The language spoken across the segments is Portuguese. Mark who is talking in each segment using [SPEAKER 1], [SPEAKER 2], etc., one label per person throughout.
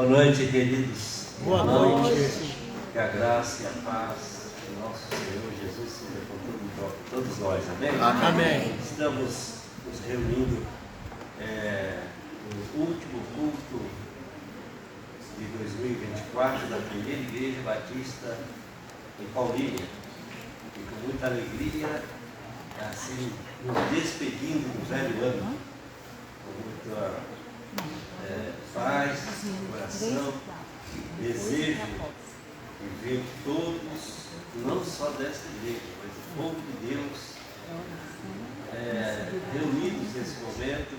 [SPEAKER 1] Boa noite, queridos.
[SPEAKER 2] Boa noite.
[SPEAKER 1] Que a graça e a paz do nosso Senhor Jesus seja com todos nós. Amém?
[SPEAKER 2] Amém.
[SPEAKER 1] Estamos nos reunindo no último culto de 2024 da primeira Igreja Batista em Paulínia. E com muita alegria, assim, nos despedindo do velho ano. Com muita paz, coração, desejo de ver todos, não só desta igreja, mas o povo de Deus, reunidos nesse momento,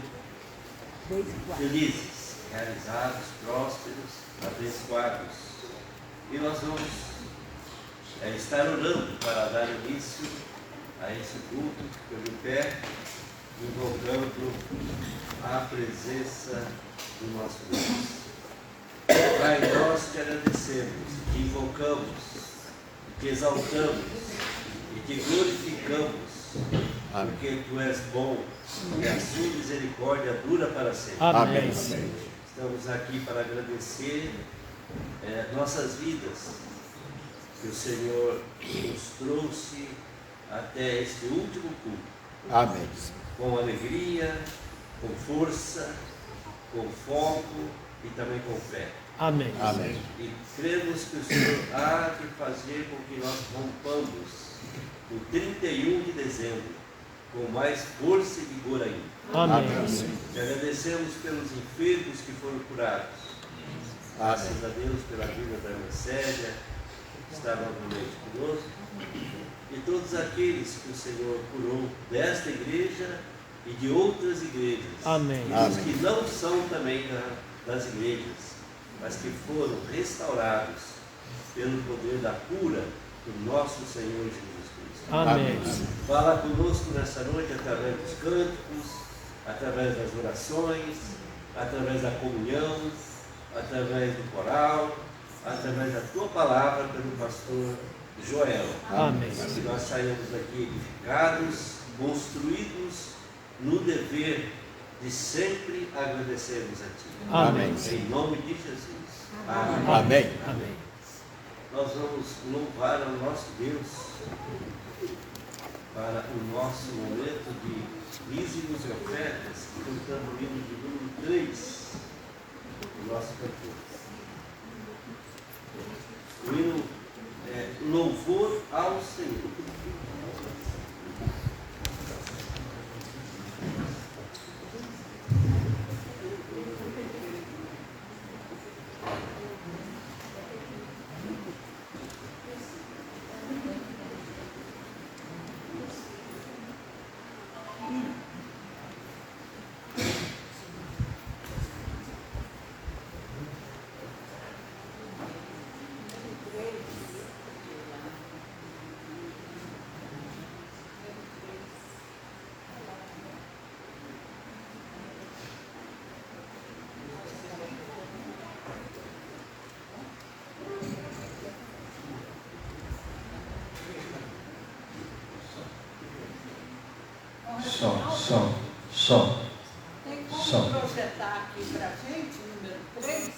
[SPEAKER 1] felizes, realizados, prósperos, abençoados. E nós vamos estar orando para dar início a esse culto, ficando em pé, invocando a presença do nosso Deus. Pai, nós te agradecemos, te invocamos, te exaltamos e te glorificamos, porque tu és bom e a sua misericórdia dura para sempre.
[SPEAKER 2] Amém.
[SPEAKER 1] Estamos aqui para agradecer nossas vidas, que o Senhor nos trouxe até este último culto.
[SPEAKER 3] Amém.
[SPEAKER 1] Com alegria, com força, com foco e também com fé.
[SPEAKER 2] Amém.
[SPEAKER 3] Amém.
[SPEAKER 1] E cremos que o Senhor há de fazer com que nós rompamos o 31 de dezembro com mais força e vigor ainda.
[SPEAKER 2] Amém.
[SPEAKER 1] Te agradecemos pelos enfermos que foram curados. Graças a Deus pela vida da irmã Célia, que está novamente conosco. E todos aqueles que o Senhor curou desta igreja e de outras igrejas.
[SPEAKER 2] Amém.
[SPEAKER 1] E os que não são também das igrejas, mas que foram restaurados pelo poder da cura do nosso Senhor Jesus Cristo.
[SPEAKER 2] Amém.
[SPEAKER 1] Fala conosco nessa noite através dos cânticos, através das orações, através da comunhão, através do coral, através da tua palavra pelo pastor Joel.
[SPEAKER 2] Amém.
[SPEAKER 1] Que nós saímos daqui edificados, construídos no dever de sempre agradecermos a Ti.
[SPEAKER 2] Amém.
[SPEAKER 1] Em nome de Jesus. Amém.
[SPEAKER 3] Amém.
[SPEAKER 2] Amém.
[SPEAKER 1] Nós vamos louvar ao nosso Deus para o nosso momento de dízimos e ofertas, cantando o hino de número 3 do nosso cantor. O hino é Louvor ao Senhor. Som.
[SPEAKER 4] Tem como projetar aqui para a gente, número 3?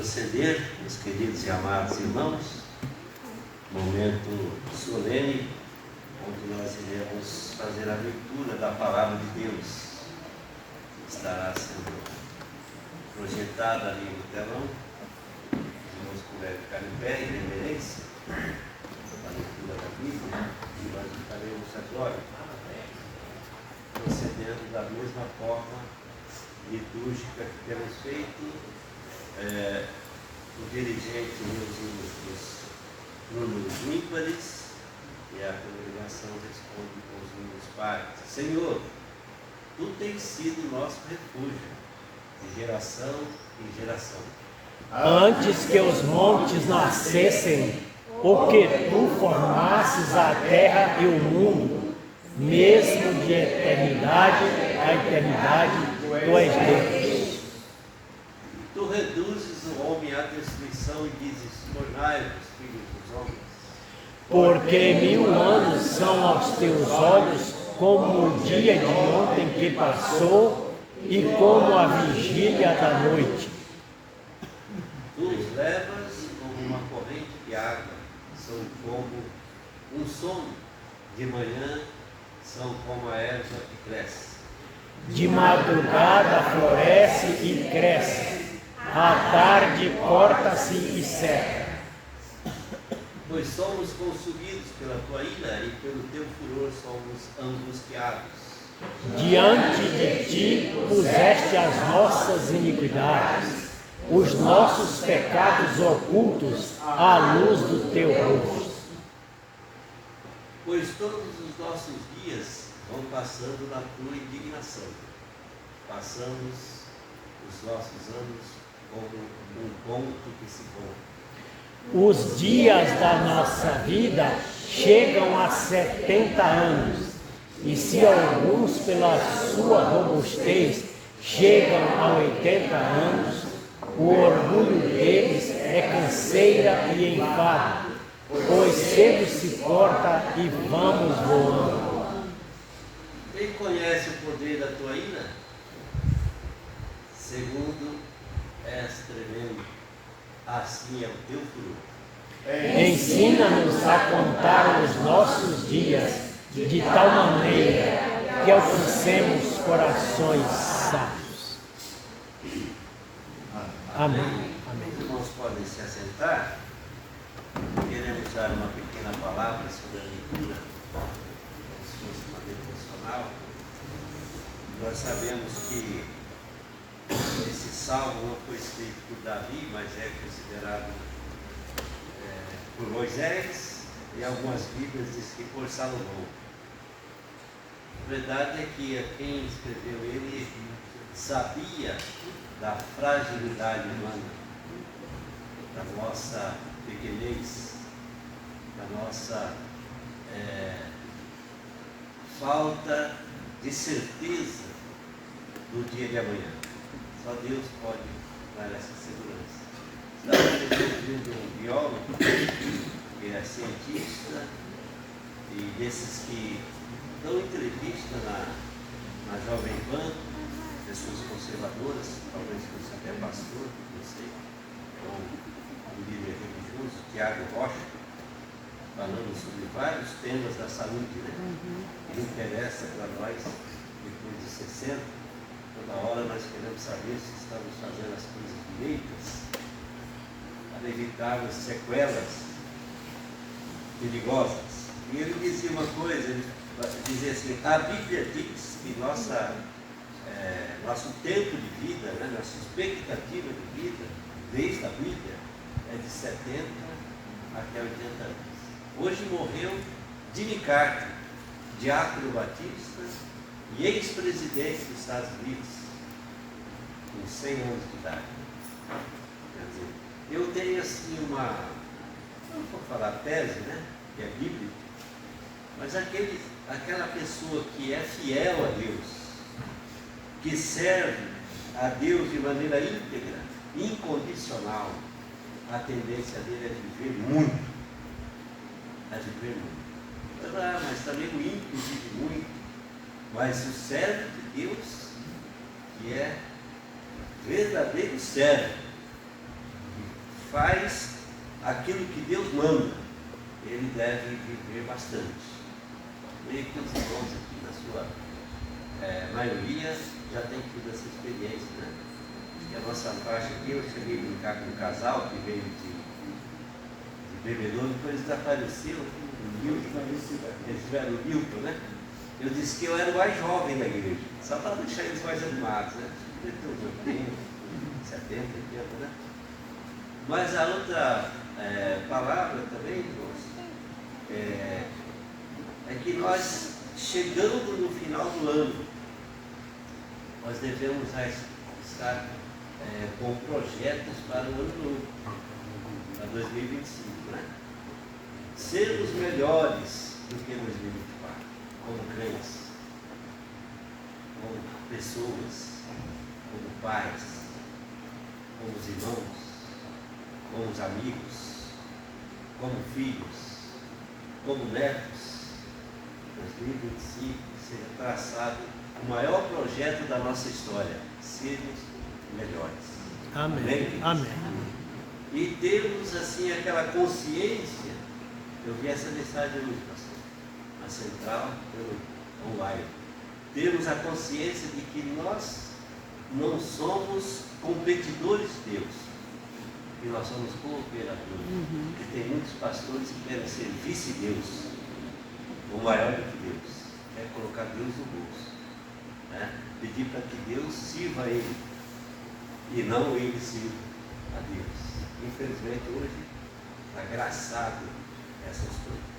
[SPEAKER 1] proceder, meus queridos e amados irmãos, momento solene, onde nós iremos fazer a leitura da Palavra de Deus, que estará sendo projetada ali no telão. Os irmãos puderem ficar em pé, em reverência, a leitura da Bíblia, e nós faremos agora, procedendo da mesma forma litúrgica que temos feito. O dirigente usa os números ímpares e a congregação responde com os números pares. Senhor, Tu tens sido nosso refúgio, de geração em geração.
[SPEAKER 2] Antes que os montes nascessem, porque Tu formasses a terra e o mundo, mesmo de eternidade a eternidade, Tu és Deus.
[SPEAKER 1] Tu reduzes o homem à destruição e dizes: tornai-vos filhos dos homens.
[SPEAKER 2] Porque 1000 anos são aos Teus olhos como o dia de ontem que passou e como a vigília da noite.
[SPEAKER 1] Tu os levas como uma corrente de água, são como um sono de manhã, são como a erva que cresce.
[SPEAKER 2] De madrugada floresce e cresce, à tarde corta-se e seca.
[SPEAKER 1] Pois somos consumidos pela Tua ira e pelo Teu furor somos angustiados.
[SPEAKER 2] Diante de Ti puseste as nossas iniquidades, os nossos pecados ocultos à luz do Teu rosto.
[SPEAKER 1] Pois todos os nossos dias vão passando na Tua indignação. Passamos os nossos anos como um ponto que se conta.
[SPEAKER 2] Os dias da nossa vida chegam a 70 anos, e se alguns pela sua robustez chegam a 80 anos, o orgulho deles é canseira e enfado, pois cedo se corta e vamos voando.
[SPEAKER 1] Quem conhece o poder da Tua ira? Segundo, és tremendo, assim é o Teu furor.
[SPEAKER 2] Ensina-nos a contar os nossos dias de tal maneira que alcancemos corações sábios. Amém.
[SPEAKER 1] Os irmãos podem se assentar. Queremos dar uma pequena palavra sobre a leitura, se fosse uma devocional. Nós sabemos que esse salmo não foi escrito por Davi, mas é considerado por Moisés, e algumas Bíblias diz que por Salomão. A verdade é que quem escreveu ele sabia da fragilidade humana, da nossa pequenez, da nossa falta de certeza do dia de amanhã. Só Deus pode dar essa segurança. Estava ouvindo um biólogo, que é cientista, e desses que dão entrevista na Jovem Pan, pessoas conservadoras, talvez fosse até pastor, não sei, um líder religioso, Tiago Rocha, falando sobre vários temas da saúde, né? Que interessa para nós, depois de 60, toda hora nós queremos saber se estamos fazendo as coisas direitas, para evitar as sequelas perigosas. E ele dizia uma coisa, ele dizia assim: a Bíblia diz que nosso tempo de vida, né, nossa expectativa de vida, desde a Bíblia, é de 70 até 80 anos. Hoje morreu Jimmy Carter, diácono batista e ex-presidente dos Estados Unidos, com 100 anos de idade. Quer dizer, eu tenho assim não vou falar tese, né, que é bíblica, mas aquela pessoa que é fiel a Deus, que serve a Deus de maneira íntegra, incondicional, a tendência dele é viver muito. Mas também o ímpio vive muito. Mas o servo de Deus, que é verdadeiro servo, faz aquilo que Deus manda, ele deve viver bastante. Creio que os irmãos aqui, na sua maioria, já tem tido essa experiência, né? E a nossa faixa aqui, eu cheguei a brincar com um casal que veio de bebedouro, depois desapareceu, eles tiveram o Milton, né? Eu disse que eu era o mais jovem da igreja, só para deixar eles mais animados, né? Devia ter uns 80, 70, 80, né? Mas a outra palavra também, irmãos, é que nós, chegando no final do ano, nós devemos estar com projetos para o ano novo, para 2025, né? Sermos melhores do que 2024, como crentes, como pessoas, como pais, como os irmãos, como os amigos, como filhos, como netos. 2025 seja traçado o maior projeto da nossa história, sermos melhores.
[SPEAKER 2] Amém. Amém.
[SPEAKER 1] E termos assim aquela consciência. Eu vi essa mensagem hoje, pastor, na central, pelo online. Termos a consciência de que nós não somos competidores de Deus, que nós somos cooperadores. Porque tem muitos pastores que querem ser vice-deus, ou maior do que Deus. É colocar Deus no bolso, né? Pedir para que Deus sirva a ele e não ele sirva a Deus. Infelizmente hoje está graçado essas coisas.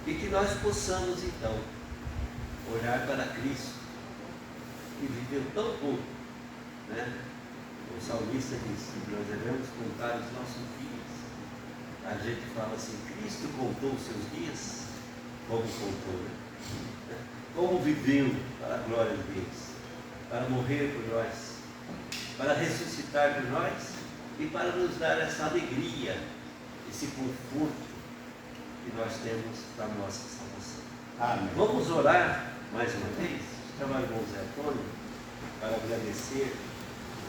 [SPEAKER 1] E que nós possamos então olhar para Cristo, que viveu tão pouco, né? O salmista disse que nós devemos contar os nossos dias. A gente fala assim, Cristo contou os seus dias, como contou, né? Como viveu para a glória de Deus, para morrer por nós, para ressuscitar por nós e para nos dar essa alegria, esse conforto que nós temos da nossa salvação. Amém. Vamos orar mais uma vez, chamar o irmão Zé Antônio para agradecer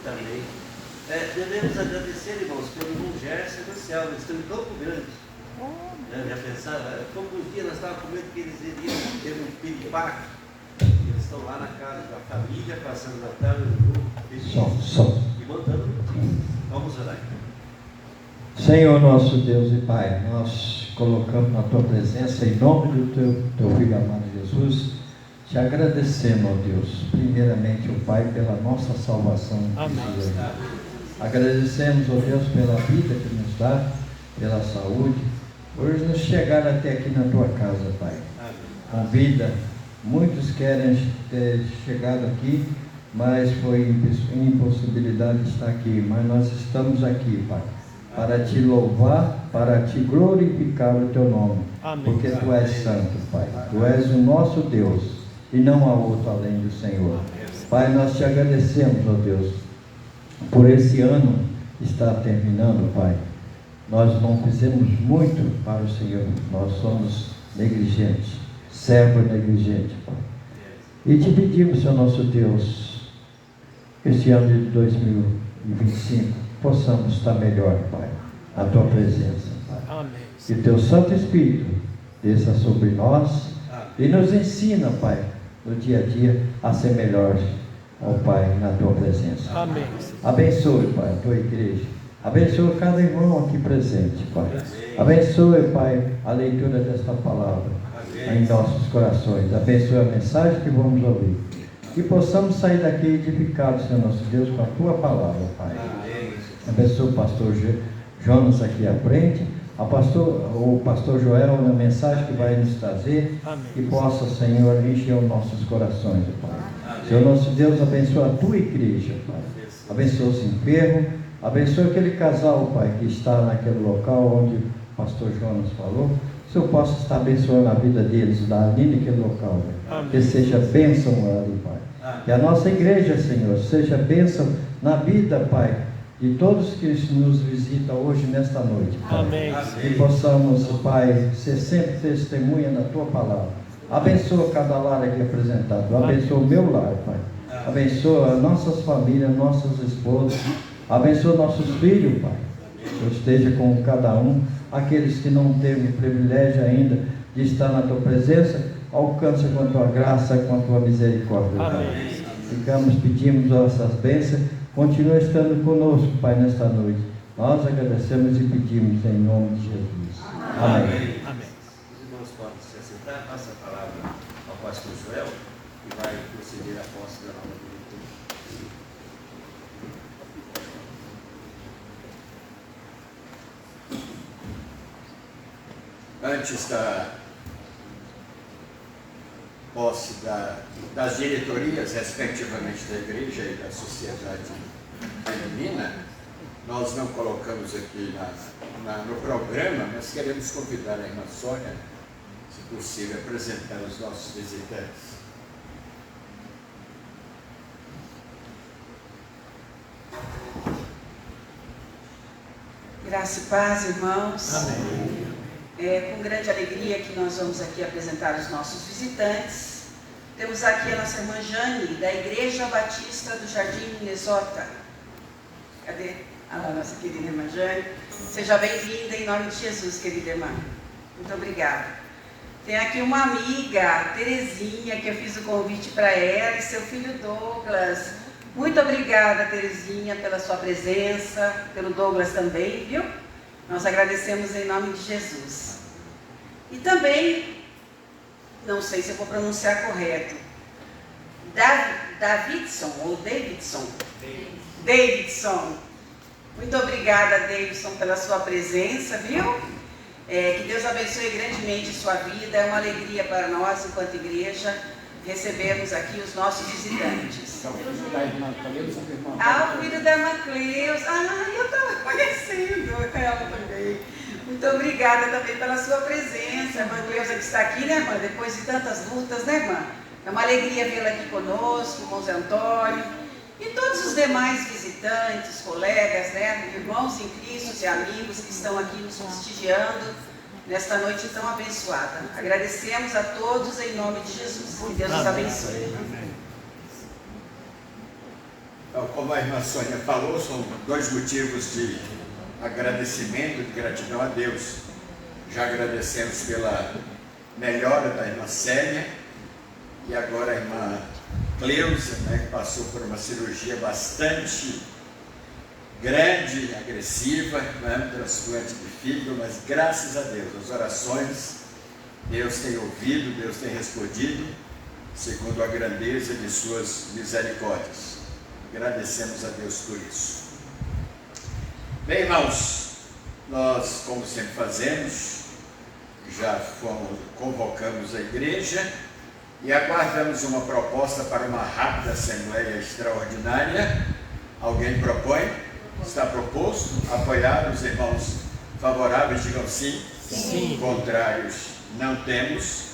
[SPEAKER 1] também. Devemos agradecer, irmãos, pelo irmão Gerson do céu, eles estão em Campo Grande. Já pensava, como um dia nós estávamos com medo que eles iriam ter um piripaque. Eles estão lá na casa da família, passando Natal e mandando notícias. Vamos orar.
[SPEAKER 3] Senhor nosso Deus e Pai, nós colocamos na Tua presença, em nome do Teu Filho amado Jesus, te agradecendo, ó Deus, primeiramente, ó Pai, pela nossa salvação.
[SPEAKER 2] Amém.
[SPEAKER 3] Agradecemos, ó Deus, pela vida que nos dá, pela saúde, por nos chegar até aqui na Tua casa, Pai. Com vida, muitos querem ter chegado aqui, mas foi impossibilidade de estar aqui, mas nós estamos aqui, Pai, para te louvar, para te glorificar o Teu nome. Amém. Porque Tu és santo, Pai. Tu és o nosso Deus e não há outro além do Senhor. Pai, nós te agradecemos, ó Deus, por esse ano estar terminando, Pai. Nós não fizemos muito para o Senhor, nós somos negligentes, servo negligente, Pai. E te pedimos, Senhor nosso Deus, esse ano de 2025, possamos estar melhor, Pai, na Tua presença, Pai. Amém. Que Teu Santo Espírito desça sobre nós e nos ensina, Pai, no dia a dia, a ser melhores, ó Pai, na Tua presença. Amém. Abençoe, Pai, a Tua igreja. Abençoe cada irmão aqui presente, Pai. Abençoe, Pai, a leitura desta palavra em nossos corações. Abençoe a mensagem que vamos ouvir. Que possamos sair daqui edificados, Senhor nosso Deus, com a Tua palavra, Pai. Abençoe o pastor Jonas aqui à frente, o pastor Joel na mensagem que vai nos trazer. Amém. Que possa, Senhor, encher os nossos corações, Pai. Senhor nosso Deus, abençoa a Tua igreja, Pai. Abençoa os enfermos. Abençoe aquele casal, Pai, que está naquele local onde o pastor Jonas falou. Que o Senhor possa estar abençoando a vida deles, ali naquele local, Pai. Que seja bênção ali, Pai. Que a nossa igreja, Senhor, seja bênção na vida, Pai, de todos que nos visitam hoje, nesta noite, Pai. Amém. Que possamos, Pai, ser sempre testemunha da Tua palavra. Abençoa cada lar aqui apresentado. Abençoa o meu lar, Pai. Abençoa nossas famílias, nossas esposas. Abençoa nossos filhos, Pai. esteja com cada um. Aqueles que não teve o privilégio ainda de estar na tua presença, alcança com a tua graça, com a tua misericórdia.
[SPEAKER 2] Amém.
[SPEAKER 3] Ficamos, pedimos essas bênçãos, continua estando conosco, Pai, nesta noite. Nós agradecemos e pedimos em nome de Jesus. Amém.
[SPEAKER 2] Amém.
[SPEAKER 1] Os irmãos podem se assentar, passa a palavra ao pastor Joel, que vai proceder a posse da nova diretoria. Antes da posse das diretorias, respectivamente da igreja e da sociedade feminina, nós não colocamos aqui no programa, mas queremos convidar a irmã Sônia, se possível, a apresentar os nossos visitantes.
[SPEAKER 5] Graça e paz, irmãos.
[SPEAKER 2] Amém.
[SPEAKER 5] É com grande alegria que nós vamos aqui apresentar os nossos visitantes. Temos aqui a nossa irmã Jane, da Igreja Batista do Jardim Minnesota. Cadê? Ah, lá, nossa querida irmã Jane. Seja bem-vinda em nome de Jesus, querida irmã. Muito obrigada. Tem aqui uma amiga, Terezinha, que eu fiz o convite para ela e seu filho Douglas. Muito obrigada, Terezinha, pela sua presença, pelo Douglas também, viu? Nós agradecemos em nome de Jesus. E também, não sei se eu vou pronunciar correto, Davidson, ou Davidson? Davidson. Muito obrigada, Davidson, pela sua presença, viu? Que Deus abençoe grandemente sua vida. É uma alegria para nós, enquanto igreja, recebermos aqui os nossos visitantes.
[SPEAKER 6] É o filho da irmã Cleusa, a irmã.
[SPEAKER 5] Ah, o filho da irmã Cleusa. Ah, eu estava conhecendo ela também. Muito obrigada também pela sua presença. A irmã Cleusa que está aqui, né, irmã? Depois de tantas lutas, né, irmã? É uma alegria vê-la aqui conosco, irmão Zé Antônio. E todos os demais visitantes, colegas, né, irmãos em Cristo e amigos que estão aqui nos prestigiando nesta noite tão abençoada. Agradecemos a todos em nome de Jesus. Que Deus nos abençoe.
[SPEAKER 1] Então, como a irmã Sônia falou, são dois motivos de agradecimento, de gratidão a Deus. Já agradecemos pela melhora da irmã Célia e agora a irmã Cleusa, né, que passou por uma cirurgia bastante grande, agressiva, né, transplante de fígado, mas graças a Deus, as orações, Deus tem ouvido, Deus tem respondido, segundo a grandeza de suas misericórdias. Agradecemos a Deus por isso. Bem, irmãos, nós, como sempre fazemos, já convocamos a igreja e aguardamos uma proposta para uma rápida assembleia extraordinária. Alguém propõe? Está proposto? Apoiado? Os irmãos favoráveis digam sim.
[SPEAKER 2] Sim.
[SPEAKER 1] Contrários não temos.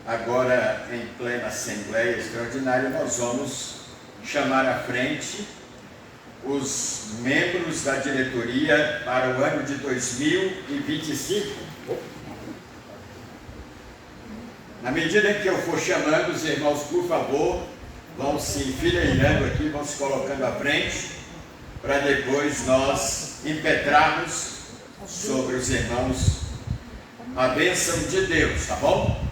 [SPEAKER 1] Agora, em plena assembleia extraordinária, nós vamos chamar à frente os membros da diretoria para o ano de 2025. Na medida em que eu for chamando, os irmãos, por favor, vão se enfileirando aqui, vão se colocando à frente, para depois nós impetrarmos sobre os irmãos a bênção de Deus, tá bom?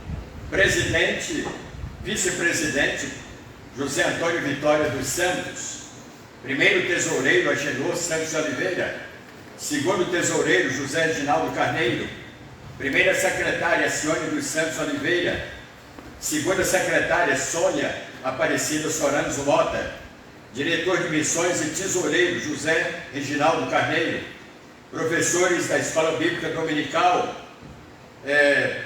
[SPEAKER 1] Presidente, vice-presidente, José Antônio Vitória dos Santos. Primeiro tesoureiro, Agenor Santos de Oliveira. Segundo tesoureiro, José Reginaldo Carneiro. Primeira secretária, Cione dos Santos Oliveira. Segunda secretária, Sônia Aparecida Soranos Mota. Diretor de missões e tesoureiro, José Reginaldo Carneiro. Professores da Escola Bíblica Dominical,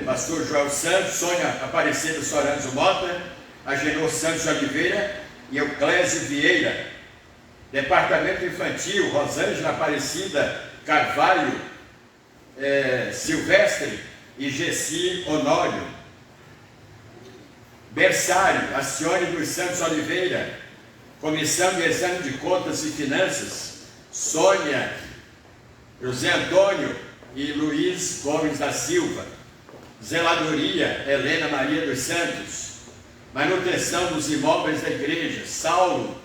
[SPEAKER 1] Pastor Joel Santos, Sônia Aparecida Soranos Mota, Agenor Santos de Oliveira e Euclésio Vieira. Departamento Infantil, Rosângela Aparecida Carvalho Silvestre e Gessi Honório. Berçário, Acione dos Santos Oliveira. Comissão de Exame de Contas e Finanças, Sônia, José Antônio e Luiz Gomes da Silva. Zeladoria, Helena Maria dos Santos. Manutenção dos imóveis da igreja, Saulo,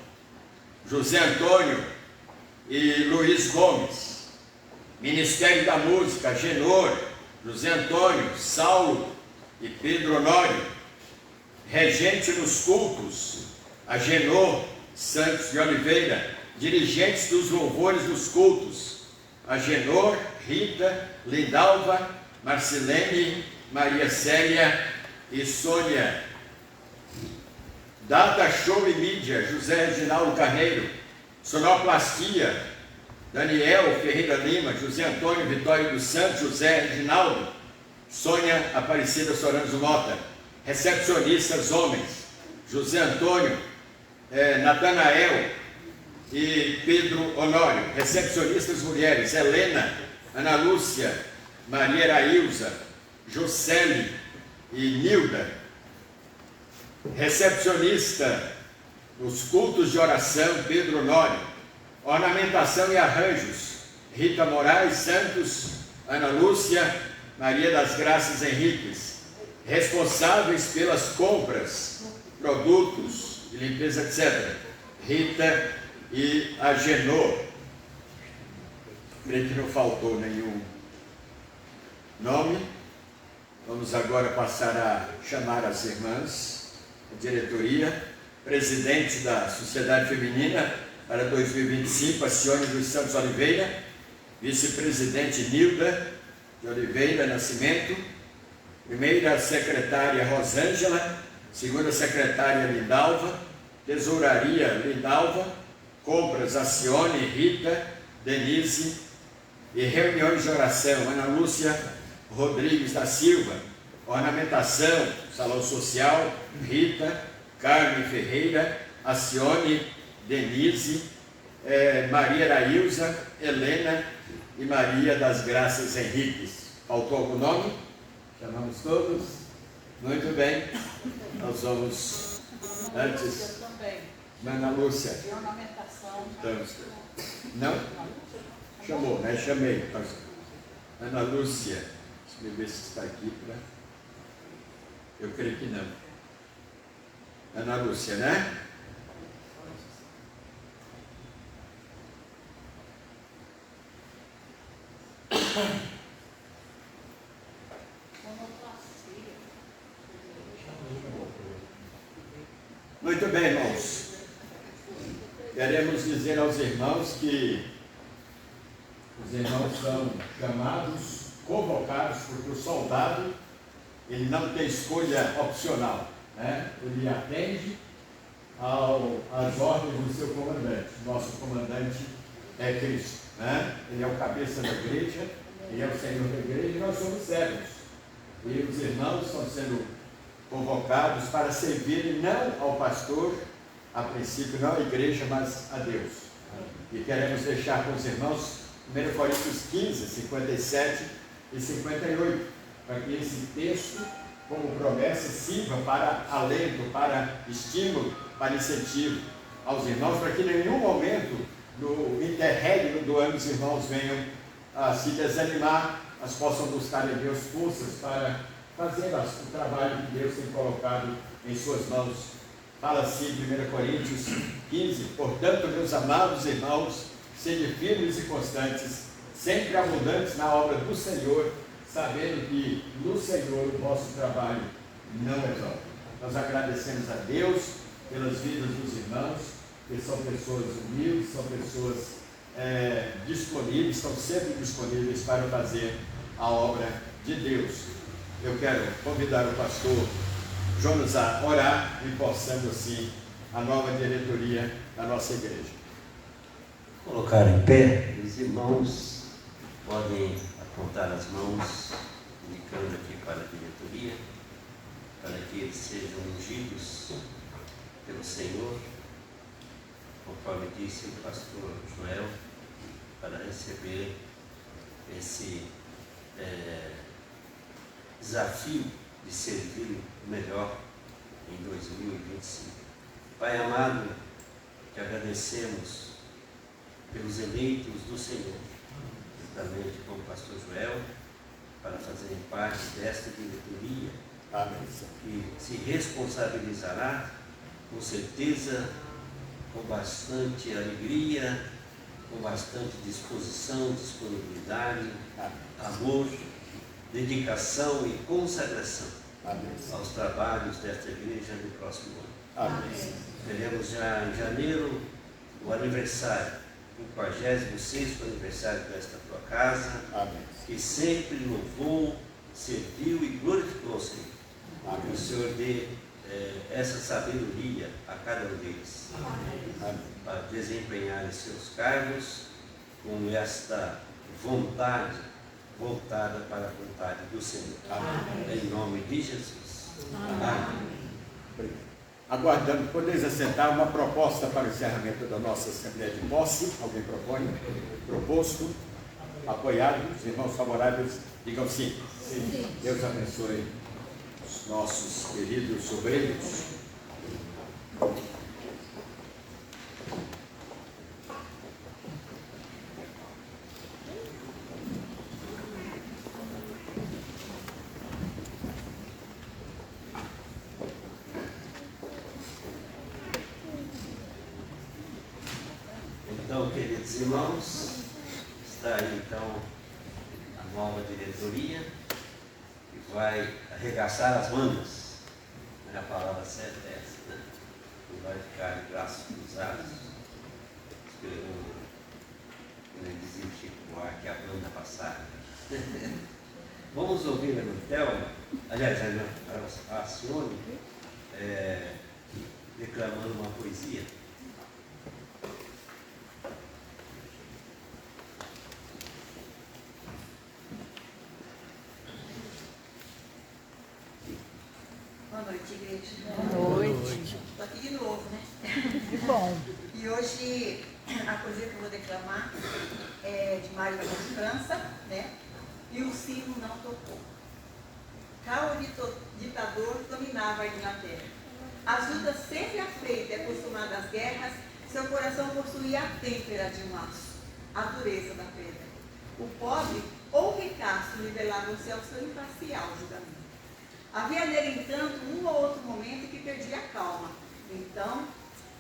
[SPEAKER 1] José Antônio e Luiz Gomes.
[SPEAKER 7] Ministério da Música, Agenor, José Antônio, Saulo e Pedro Honório. Regente nos cultos, Agenor Santos de Oliveira. Dirigentes dos louvores dos cultos, Agenor, Rita, Lindalva, Marcelene, Maria Célia e Sônia. Data Show e Mídia, José Reginaldo Carneiro. Sonoplastia, Daniel Ferreira Lima, José Antônio Vitório dos Santos, José Reginaldo, Sônia Aparecida Soranzo Mota. Recepcionistas homens, José Antônio, Natanael e Pedro Honório. Recepcionistas mulheres, Helena, Ana Lúcia, Maria Erailza, Jocely e Nilda. Recepcionista nos cultos de oração, Pedro Honório. Ornamentação e arranjos, Rita Moraes Santos, Ana Lúcia, Maria das Graças Henriques. Responsáveis pelas compras, produtos de limpeza, etc. Rita e Agenor. Creio que não faltou nenhum nome. Vamos agora passar a chamar as irmãs, a diretoria, presidente da Sociedade Feminina para 2025, a Cione dos Santos Oliveira, vice-presidente Nilda de Oliveira Nascimento, primeira secretária Rosângela, segunda secretária Lindalva, tesouraria Lindalva, compras a Cione, Rita, Denise, e reuniões de oração, Ana Lúcia Rodrigues da Silva, ornamentação, salão social, Rita, Carmen Ferreira, a Cione, Denise, Maria Erailza, Helena e Maria das Graças Henriques. Faltou algum nome? Chamamos todos? Muito bem. Nós vamos antes. Ana Lúcia.
[SPEAKER 4] De ornamentação.
[SPEAKER 7] Não? Chamou, né? Chamei. Ana Lúcia. Deixa eu ver se está aqui para. Eu creio que não. Ana Lúcia, né? Muito bem, irmãos. Queremos dizer aos irmãos que os irmãos são chamados, convocados, porque o soldado ele não tem escolha opcional, né? Ele atende às ordens do seu comandante. Nosso comandante é Cristo, né? Ele é o cabeça da igreja, ele é o Senhor da igreja e nós somos servos. E os irmãos estão sendo convocados para servirem não ao pastor, a princípio não à igreja, mas a Deus. E queremos deixar com os irmãos 1 Coríntios 15, 57 e 58, para que esse texto, como promessa, sirva para alento, para estímulo, para incentivo aos irmãos, para que em nenhum momento no interregno do ano os irmãos venham a se desanimar, mas possam buscar em Deus forças para fazer o trabalho que Deus tem colocado em suas mãos. Fala assim em 1 Coríntios 15, portanto, meus amados irmãos, sede firmes e constantes, sempre abundantes na obra do Senhor, sabendo que no Senhor o vosso trabalho não é vão. Nós agradecemos a Deus pelas vidas dos irmãos, que são pessoas humildes, são pessoas disponíveis, estão sempre disponíveis para fazer a obra de Deus. Eu quero convidar o pastor Jonas a orar, empossando assim a nova diretoria da nossa igreja.
[SPEAKER 1] Colocar em pé, os irmãos podem apontar as mãos, indicando aqui para a diretoria, para que eles sejam ungidos pelo Senhor, conforme disse o pastor Joel, para receber esse desafio de servir melhor em 2025. Pai amado, te agradecemos pelos eleitos do Senhor, juntamente com o pastor Joel, para fazerem parte desta diretoria.
[SPEAKER 7] Amém.
[SPEAKER 1] Que se responsabilizará, com certeza, com bastante alegria com bastante disposição, disponibilidade, amor, dedicação e consagração aos trabalhos desta igreja no próximo ano.
[SPEAKER 7] Amém.
[SPEAKER 1] Teremos já em janeiro o aniversário, o 46º aniversário desta tua casa,
[SPEAKER 7] Amém.
[SPEAKER 1] que sempre louvou, serviu e glorificou o Senhor. Que o Senhor dê essa sabedoria a cada um deles, para desempenhar os seus cargos com esta vontade voltada para a vontade do Senhor. Amém. Em nome de Jesus. Amém.
[SPEAKER 7] Aguardando, podeis assentar uma proposta para o encerramento da nossa Assembleia de Posse. Alguém propõe? Proposto? Apoiado? Os irmãos favoráveis digam sim. Sim. Deus abençoe os nossos queridos sobrinhos.
[SPEAKER 1] Então, queridos irmãos, está aí então a nova diretoria que vai arregaçar as mangas. A palavra certa é essa, né? Não vai ficar de braços cruzados, esperando, como ele dizia o Chico Buarque, a banda passar. Vamos ouvir a irmã Thelma, aliás, a irmã Alcione, declamando uma poesia.
[SPEAKER 5] Boa noite, igreja.
[SPEAKER 2] Boa noite.
[SPEAKER 5] Estou aqui de novo, né?
[SPEAKER 2] Que bom.
[SPEAKER 5] E hoje a poesia que eu vou declamar é de Mário da França, né? E o sino não tocou. Tal ditador dominava a Inglaterra. Ajuda sempre afeita e acostumada às guerras, seu coração possuía a têmpera de um aço, a dureza da pedra. O pobre ou o ricaço nivelavam-se ao seu imparcial julgamento. Havia nele, entanto, um ou outro momento que perdia a calma. Então,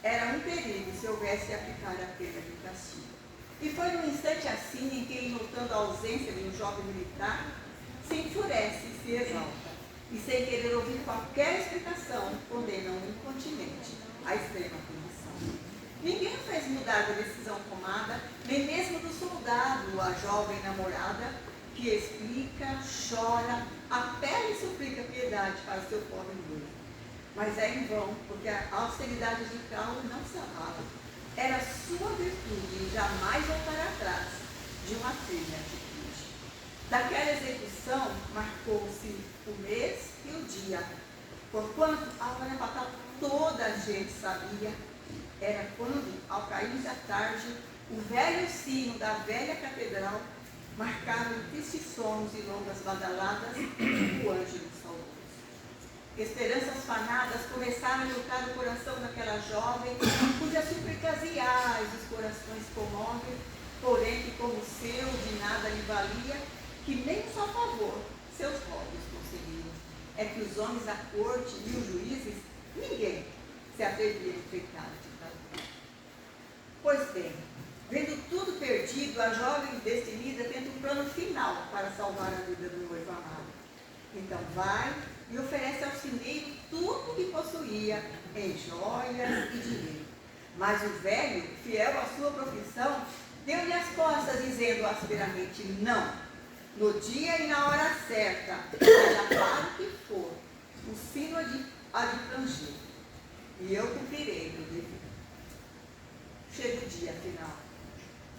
[SPEAKER 5] era um perigo se houvesse aplicar a pena de castigo. E foi num instante assim em que, notando a ausência de um jovem militar, se enfurece e se exalta. E sem querer ouvir qualquer explicação, condena um incontinente à extrema punição. Ninguém fez mudar da decisão tomada, nem mesmo do soldado, a jovem namorada, que explica, chora, apela e suplica piedade para seu pobre noivo. Mas é em vão, porque a austeridade de Paulo não se abala. Era sua virtude e jamais voltar atrás de uma firme atitude. Daquela execução marcou-se o mês e o dia, porquanto a hora fatal toda a gente sabia, era quando, ao cair da tarde, o velho sino da velha catedral marcaram tristes sons e longas badaladas o ângelo saudoso. Esperanças fanadas começaram a tocar o coração daquela jovem, cujas súplicas reais os corações comovem, porém que como seu de nada lhe valia, que nem só favor seus rótulos conseguiam. É que os homens da corte e os juízes, ninguém se atrevia a enfrentar a ditadura. Pois bem, vendo tudo perdido, a jovem destemida tenta um plano final para salvar a vida do noivo amado. Então vai e oferece ao sineiro tudo o que possuía em joias e dinheiro. Mas o velho, fiel à sua profissão, deu-lhe as costas, dizendo asperamente: não, no dia e na hora certa, seja para o que for, o sino há de planger, e eu cumprirei meu dever. Chega o dia final.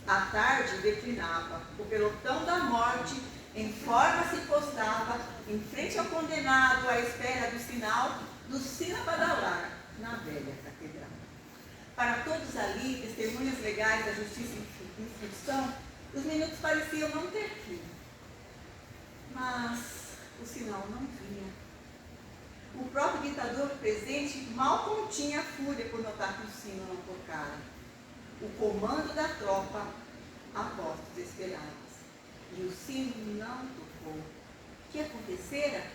[SPEAKER 5] À tarde declinava, o pelotão da morte em forma se postava, em frente ao condenado, à espera do sinal do sino a badalar na velha catedral. Para todos ali, testemunhas legais da justiça em função, os minutos pareciam não ter fim. Mas o sinal não vinha. O próprio ditador presente mal continha a fúria por notar que o sino não tocara. O comando da tropa a postos esperados. E o sino não tocou. O que acontecera?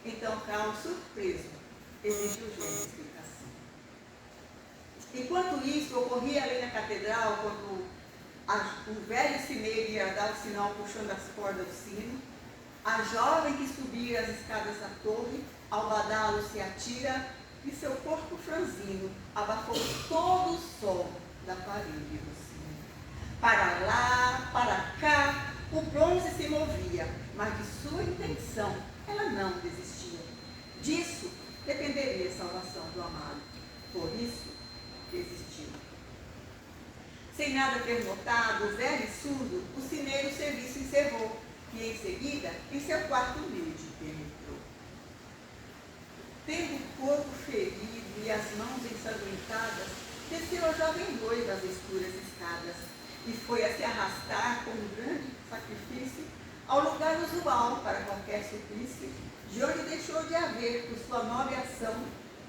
[SPEAKER 5] Então Carlos, surpreso, exige urgente explicação.
[SPEAKER 4] Enquanto isso, ocorria ali na catedral, quando o velho sineiro ia dar o sinal puxando as cordas do sino, a jovem que subia as escadas da torre, ao badalo se atira e seu corpo franzino abafou todo o som da parede do sino. Para lá, para cá, o bronze se movia, mas de sua intenção ela não desistia. Disso dependeria a salvação do amado. Por isso, desistiu. Sem nada ter notado, o velho e surdo, o sineiro o serviço encerrou e, em seguida, em seu quarto humilde penetrou. Tendo o corpo ferido e as mãos ensanguentadas, desceu a jovem noiva as escuras escadas e foi a se arrastar com um grande sacrifício ao lugar usual para qualquer suplício, de onde deixou de haver, por sua nobre ação,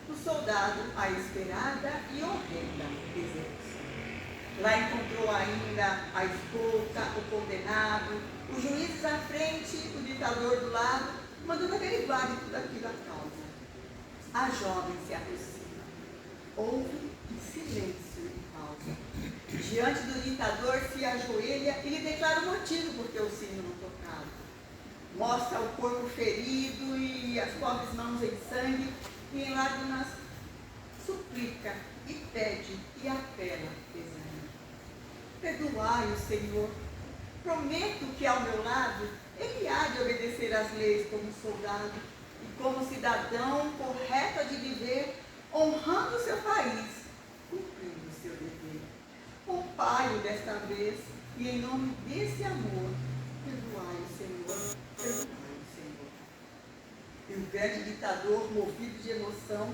[SPEAKER 4] o soldado a esperada e horrenda execução. Lá encontrou ainda a escolta, o condenado, os juízes à frente, o ditador do lado, mandando averiguar de tudo aquilo a causa. A jovem se aproxima, ouve em silêncio e pausa. Diante do ditador se ajoelha e lhe declara o motivo por que o sino não tocava. Mostra o corpo ferido e as pobres mãos em sangue e em lágrimas suplica e pede e apela pesando. Perdoai-o, Senhor. Prometo que ao meu lado ele há de obedecer às leis como soldado e como cidadão correto de viver, honrando o seu país, cumprindo o seu dever. Poupai-o desta vez e em nome desse amor, perdoai-o, Senhor. Perdoai-o, Senhor. E o velho ditador, movido de emoção,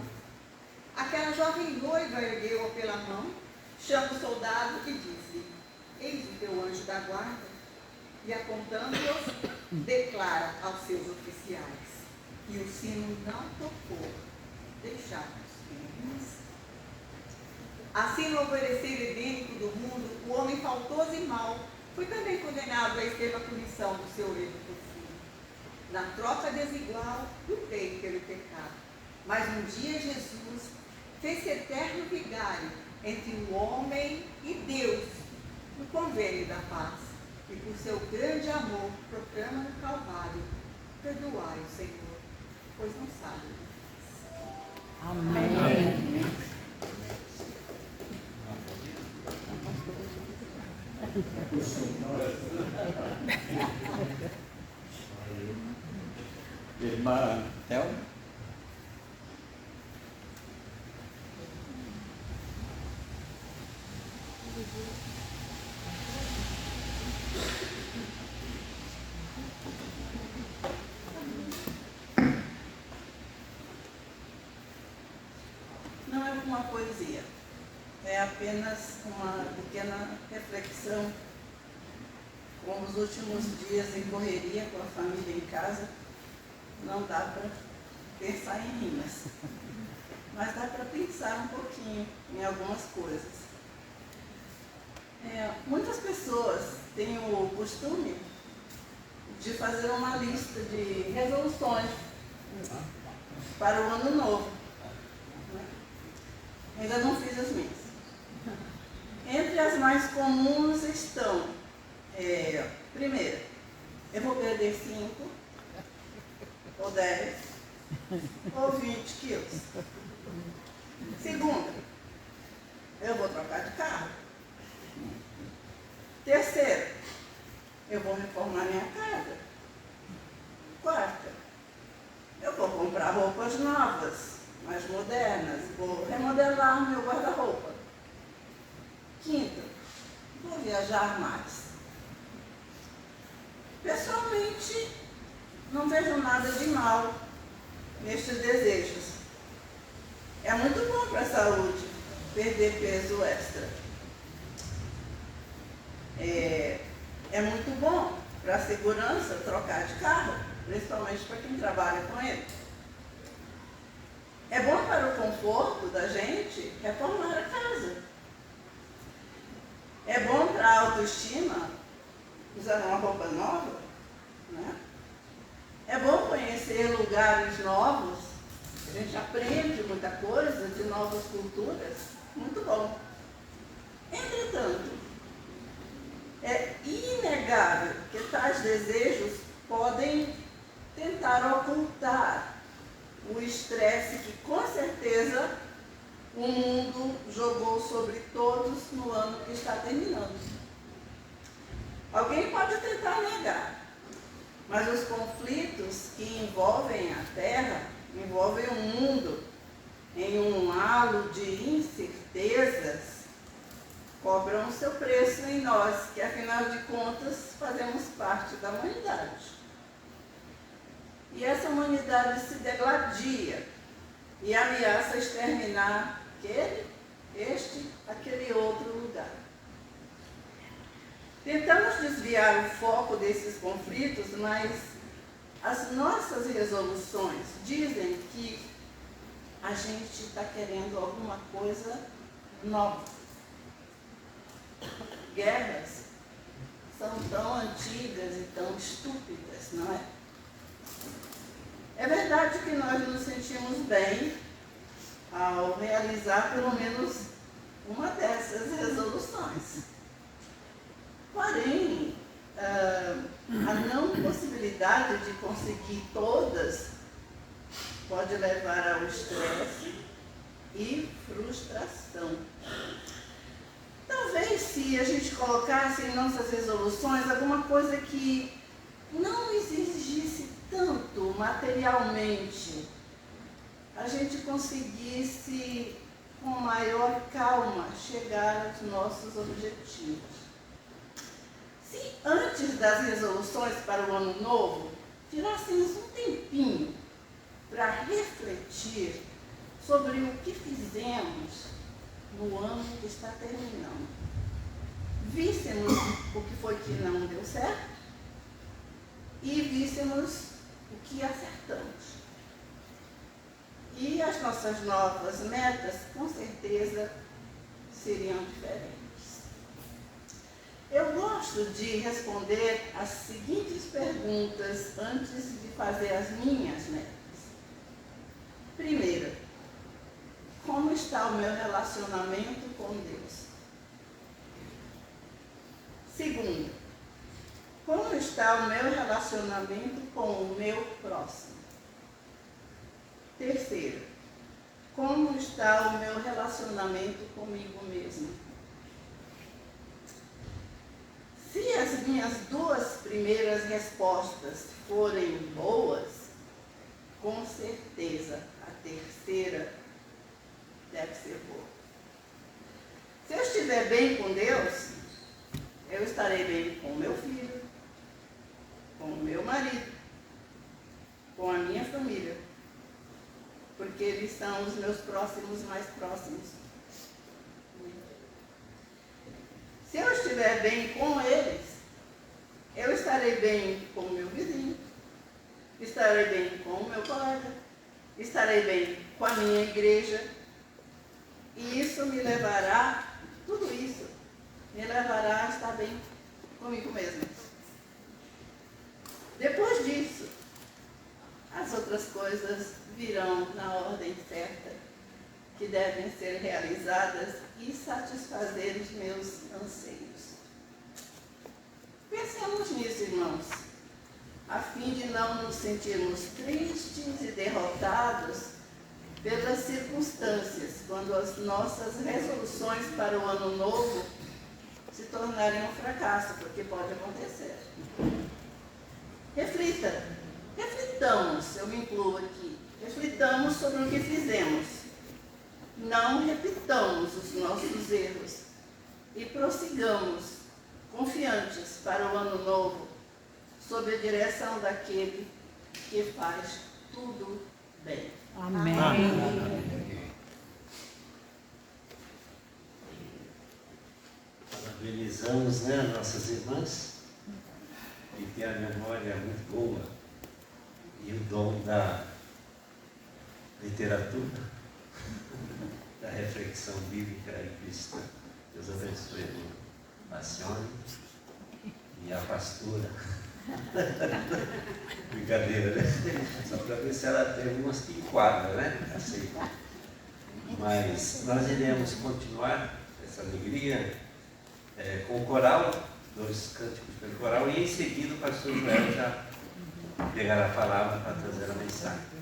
[SPEAKER 4] aquela jovem noiva ergueu-a pela mão, chama o soldado e diz-lhe: eis o teu anjo da guarda, e apontando-os, declara aos seus oficiais: e o sino não tocou, deixados firmes. Assim, no alvorecer edênico do mundo, o homem faltoso e mau foi também condenado à extrema punição do seu erro profundo, na troca desigual do bem pelo pecado. Mas um dia Jesus fez-se eterno vigário entre o homem e Deus, no convênio da paz, e por seu grande amor proclama no Calvário: perdoai-o, Senhor, pois não sabe o que faz.
[SPEAKER 2] Amém.
[SPEAKER 7] Irmã Thelma?
[SPEAKER 5] Não é uma poesia, é apenas uma pequena reflexão. Como os últimos dias em correria com a família em casa, não dá para pensar em rimas, mas dá para pensar um pouquinho em algumas coisas. Muitas pessoas têm o costume de fazer uma lista de resoluções para o ano novo. Ainda não fiz as minhas. Entre as mais comuns estão, primeiro, eu vou perder 5, ou 10, ou 20 quilos. Segunda, eu vou trocar de carro. Terceiro, eu vou reformar minha casa. Quarta, eu vou comprar roupas novas, mais modernas, vou remodelar o meu guarda-roupa. Quinta, vou viajar mais. Pessoalmente, não vejo nada de mal nestes desejos. É muito bom para a saúde perder peso extra. É muito bom para a segurança trocar de carro, principalmente para quem trabalha com ele. É bom para o conforto da gente reformar a casa. É bom para a autoestima usar uma roupa nova, né? É bom conhecer lugares novos, a gente aprende muita coisa de novas culturas, muito bom.
[SPEAKER 4] desejos podem tentar ocultar o estresse que, com certeza, o mundo jogou sobre todos no ano que está terminando. Alguém pode tentar negar, mas os conflitos que envolvem a Terra, envolvem o mundo em um halo de incertezas, cobram o seu preço em nós, que afinal de contas fazemos parte da humanidade. E essa humanidade se degladia e ameaça exterminar aquele outro lugar. Tentamos desviar o foco desses conflitos, mas as nossas resoluções dizem que a gente está querendo alguma coisa nova. Guerras são tão antigas e tão estúpidas, não é? É verdade que nós nos sentimos bem ao realizar pelo menos uma dessas resoluções. Porém, a não possibilidade de conseguir todas pode levar ao estresse e frustração. Talvez se a gente colocasse em nossas resoluções alguma coisa que não exigisse tanto materialmente, a gente conseguisse com maior calma chegar aos nossos objetivos. Se antes das resoluções para o ano novo, tirássemos um tempinho para refletir sobre o que fizemos no ano que está terminando, víssemos o que foi que não deu certo e víssemos o que acertamos. E as nossas novas metas, com certeza, seriam diferentes. Eu gosto de responder as seguintes perguntas antes de fazer as minhas metas. Primeira, como está o meu relacionamento com Deus? Segunda, como está o meu relacionamento com o meu próximo? Terceira, como está o meu relacionamento comigo mesmo? Se as minhas duas primeiras respostas forem boas, com certeza a terceira deve ser boa. Se eu estiver bem com Deus, eu estarei bem com o meu filho, com o meu marido, com a minha família, porque eles são os meus próximos mais próximos. Se eu estiver bem com eles, eu estarei bem com o meu vizinho, estarei bem com o meu colega, estarei bem com a minha igreja, e isso me levará, tudo isso, me levará a estar bem comigo mesmo. Depois disso, as outras coisas virão na ordem certa, que devem ser realizadas e satisfazer os meus anseios. Pensemos nisso, irmãos, a fim de não nos sentirmos tristes e derrotados pelas circunstâncias, quando as nossas resoluções para o ano novo se tornarem um fracasso, porque pode acontecer. Reflitamos, eu me incluo aqui, reflitamos sobre o que fizemos. Não repitamos os nossos erros e prossigamos confiantes para o ano novo, sob a direção daquele que faz tudo bem.
[SPEAKER 2] Amém.
[SPEAKER 1] Parabenizamos, né, nossas irmãs, que têm a memória muito boa e o dom da literatura, da reflexão bíblica e cristã. Deus abençoe a Marcione e a pastora. Brincadeira, né? Só para ver se ela tem algumas que enquadram, né? Aceita. Mas nós iremos continuar essa alegria com o coral 2 cânticos pelo coral e em seguida o pastor Joel já pegará a palavra para trazer a mensagem.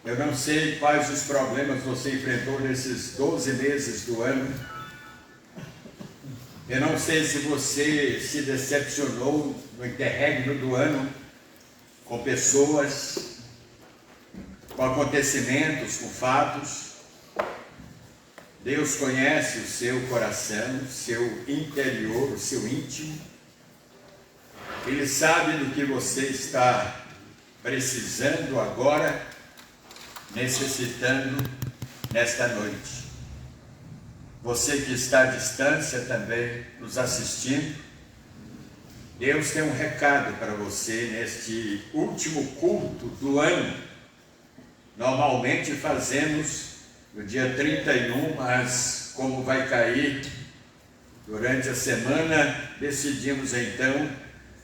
[SPEAKER 7] Eu não sei quais os problemas você enfrentou nesses 12 meses do ano. Eu não sei se você se decepcionou no interregno do ano com pessoas, com acontecimentos, com fatos. Deus conhece o seu coração, o seu interior, o seu íntimo. Ele sabe do que você está precisando agora, necessitando nesta noite. Você que está à distância também nos assistindo, Deus tem um recado para você neste último culto do ano. Normalmente fazemos no dia 31, mas como vai cair durante a semana, decidimos então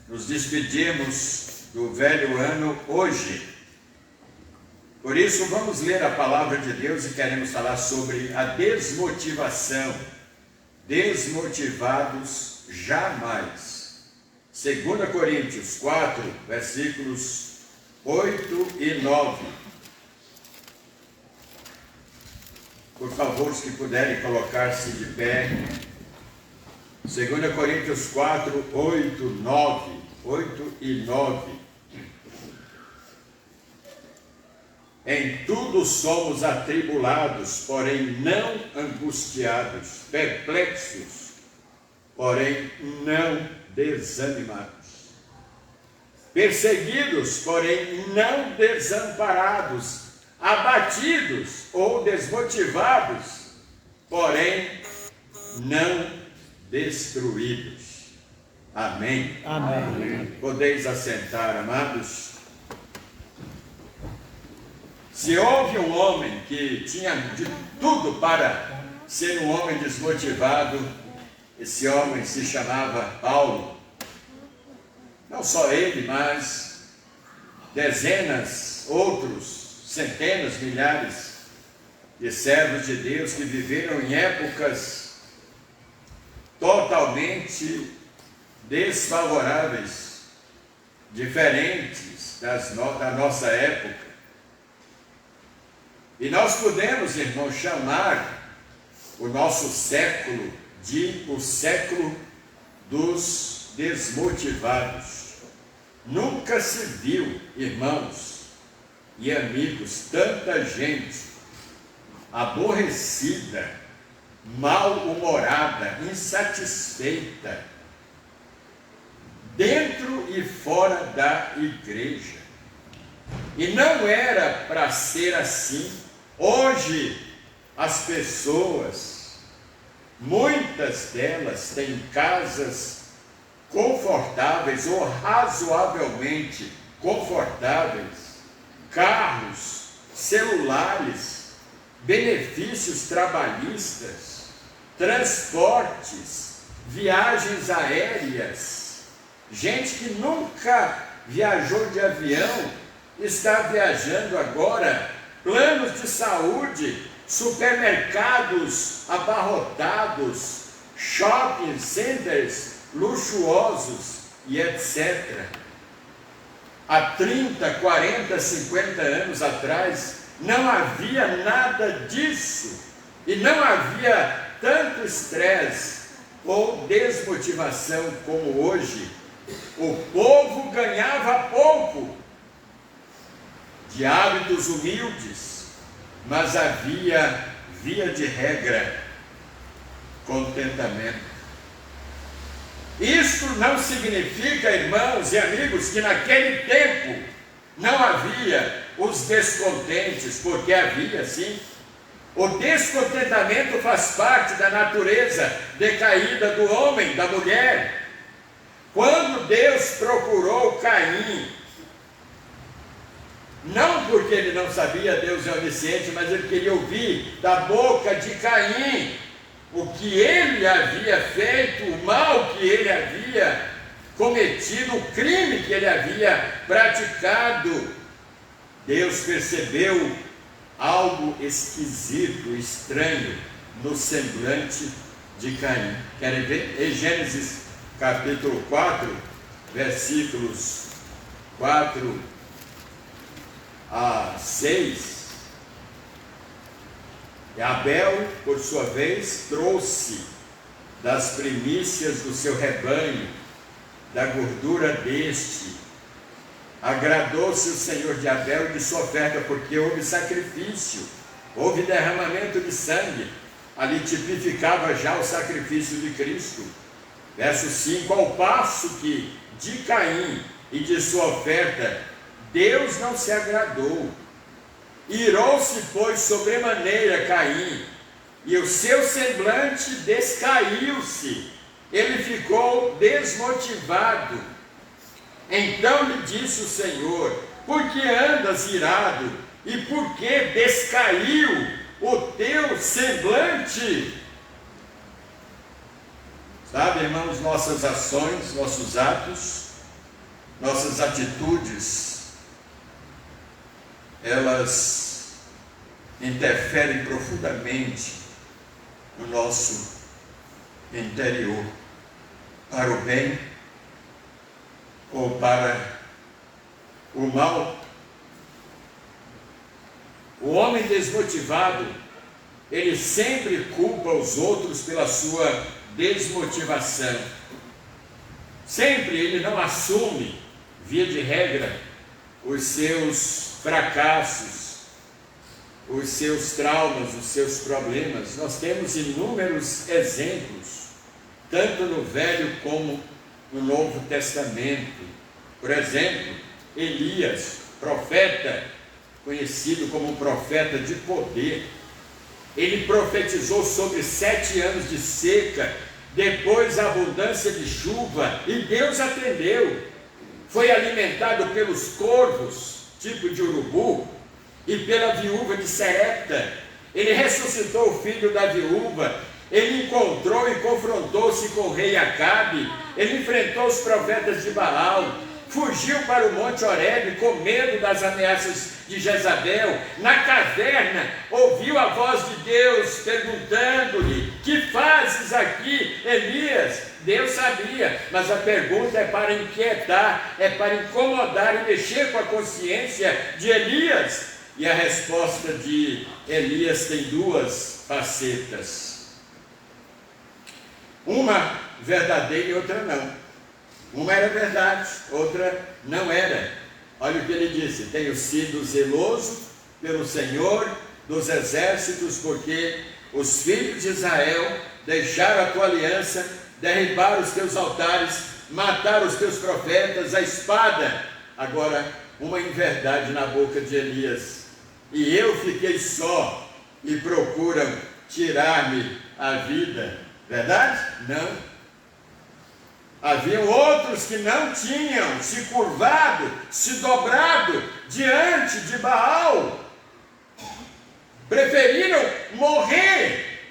[SPEAKER 7] nos despedirmos do velho ano hoje. Por isso, vamos ler a palavra de Deus e queremos falar sobre a desmotivação. Desmotivados jamais. 2 Coríntios 4, versículos 8 e 9. Por favor, os que puderem colocar-se de pé. 2 Coríntios 4, 8 e 9. Em tudo somos atribulados, porém não angustiados, perplexos, porém não desanimados, perseguidos, porém não desamparados, abatidos ou desmotivados, porém não destruídos. Amém.
[SPEAKER 2] Amém.
[SPEAKER 7] Podeis assentar, amados. Se houve um homem que tinha de tudo para ser um homem desmotivado, esse homem se chamava Paulo. Não só ele, mas dezenas, outros, centenas, milhares de servos de Deus que viveram em épocas totalmente desfavoráveis, diferentes da nossa época. E nós podemos, irmãos, chamar o nosso século de o século dos desmotivados. Nunca se viu, irmãos e amigos, tanta gente aborrecida, mal-humorada, insatisfeita, dentro e fora da igreja. E não era para ser assim. Hoje, as pessoas, muitas delas têm casas confortáveis ou razoavelmente confortáveis, carros, celulares, benefícios trabalhistas, transportes, viagens aéreas. Gente que nunca viajou de avião está viajando agora. Planos de saúde, supermercados abarrotados, shopping centers luxuosos e etc. Há 30, 40, 50 anos atrás, não havia nada disso. E não havia tanto estresse ou desmotivação como hoje. O povo ganhava pouco, de hábitos humildes, mas havia, via de regra, contentamento. Isto não significa, irmãos e amigos, que naquele tempo não havia os descontentes, porque havia sim. O descontentamento faz parte da natureza decaída do homem, da mulher. Quando Deus procurou Caim, não porque ele não sabia, Deus é onisciente, mas ele queria ouvir da boca de Caim o que ele havia feito, o mal que ele havia cometido, o crime que ele havia praticado. Deus percebeu algo esquisito, estranho no semblante de Caim. Querem ver? Em Gênesis capítulo 4, versículos 4 a 6, E Abel, por sua vez, trouxe das primícias do seu rebanho, da gordura deste. Agradou-se o Senhor de Abel e de sua oferta, porque houve sacrifício, houve derramamento de sangue. Ali tipificava já o sacrifício de Cristo. Verso 5, ao passo que de Caim e de sua oferta, Deus não se agradou. Irou-se, pois, sobremaneira Caim, e o seu semblante descaiu-se. Ele ficou desmotivado. Então lhe disse o Senhor: por que andas irado? E por que descaiu o teu semblante? Sabe, irmãos, nossas ações, nossos atos, nossas atitudes, elas interferem profundamente no nosso interior, para o bem ou para o mal. O homem desmotivado, ele sempre culpa os outros pela sua desmotivação. Sempre ele não assume, via de regra, os seus fracassos, os seus traumas, os seus problemas. Nós temos inúmeros exemplos, tanto no Velho como no Novo Testamento. Por exemplo, Elias, profeta, conhecido como um profeta de poder. Ele profetizou sobre 7 anos de seca, depois a abundância de chuva, e Deus atendeu. Foi alimentado pelos corvos, tipo de urubu, e pela viúva de Serepta. Ele ressuscitou o filho da viúva. Ele encontrou e confrontou-se com o rei Acabe. Ele enfrentou os profetas de Baal. Fugiu para o Monte Horebe com medo das ameaças de Jezabel. Na caverna, ouviu a voz de Deus perguntando-lhe: que fazes aqui, Elias? Deus sabia, mas a pergunta é para inquietar, é para incomodar e mexer com a consciência de Elias. E a resposta de Elias tem 2 facetas. Uma verdadeira e outra não. Uma era verdade, outra não era. Olha o que ele disse: tenho sido zeloso pelo Senhor dos exércitos, porque os filhos de Israel deixaram a tua aliança, derribaram os teus altares, mataram os teus profetas, a espada. Agora, uma inverdade na boca de Elias: e eu fiquei só, e procuram tirar-me a vida. Verdade? Não. Haviam outros que não tinham se curvado, se dobrado diante de Baal. Preferiram morrer,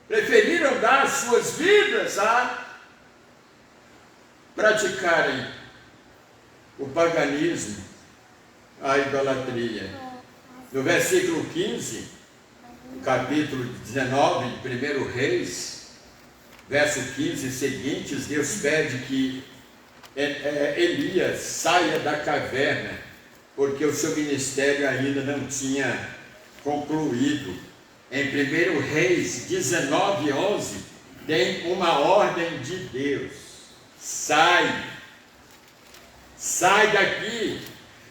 [SPEAKER 7] preferiram dar suas vidas a praticarem o paganismo, a idolatria. No versículo 15, no capítulo 19 de 1 Reis, verso 15 e seguintes, Deus pede que Elias saia da caverna, porque o seu ministério ainda não tinha concluído. Em 1 Reis 19:11, tem uma ordem de Deus: sai daqui.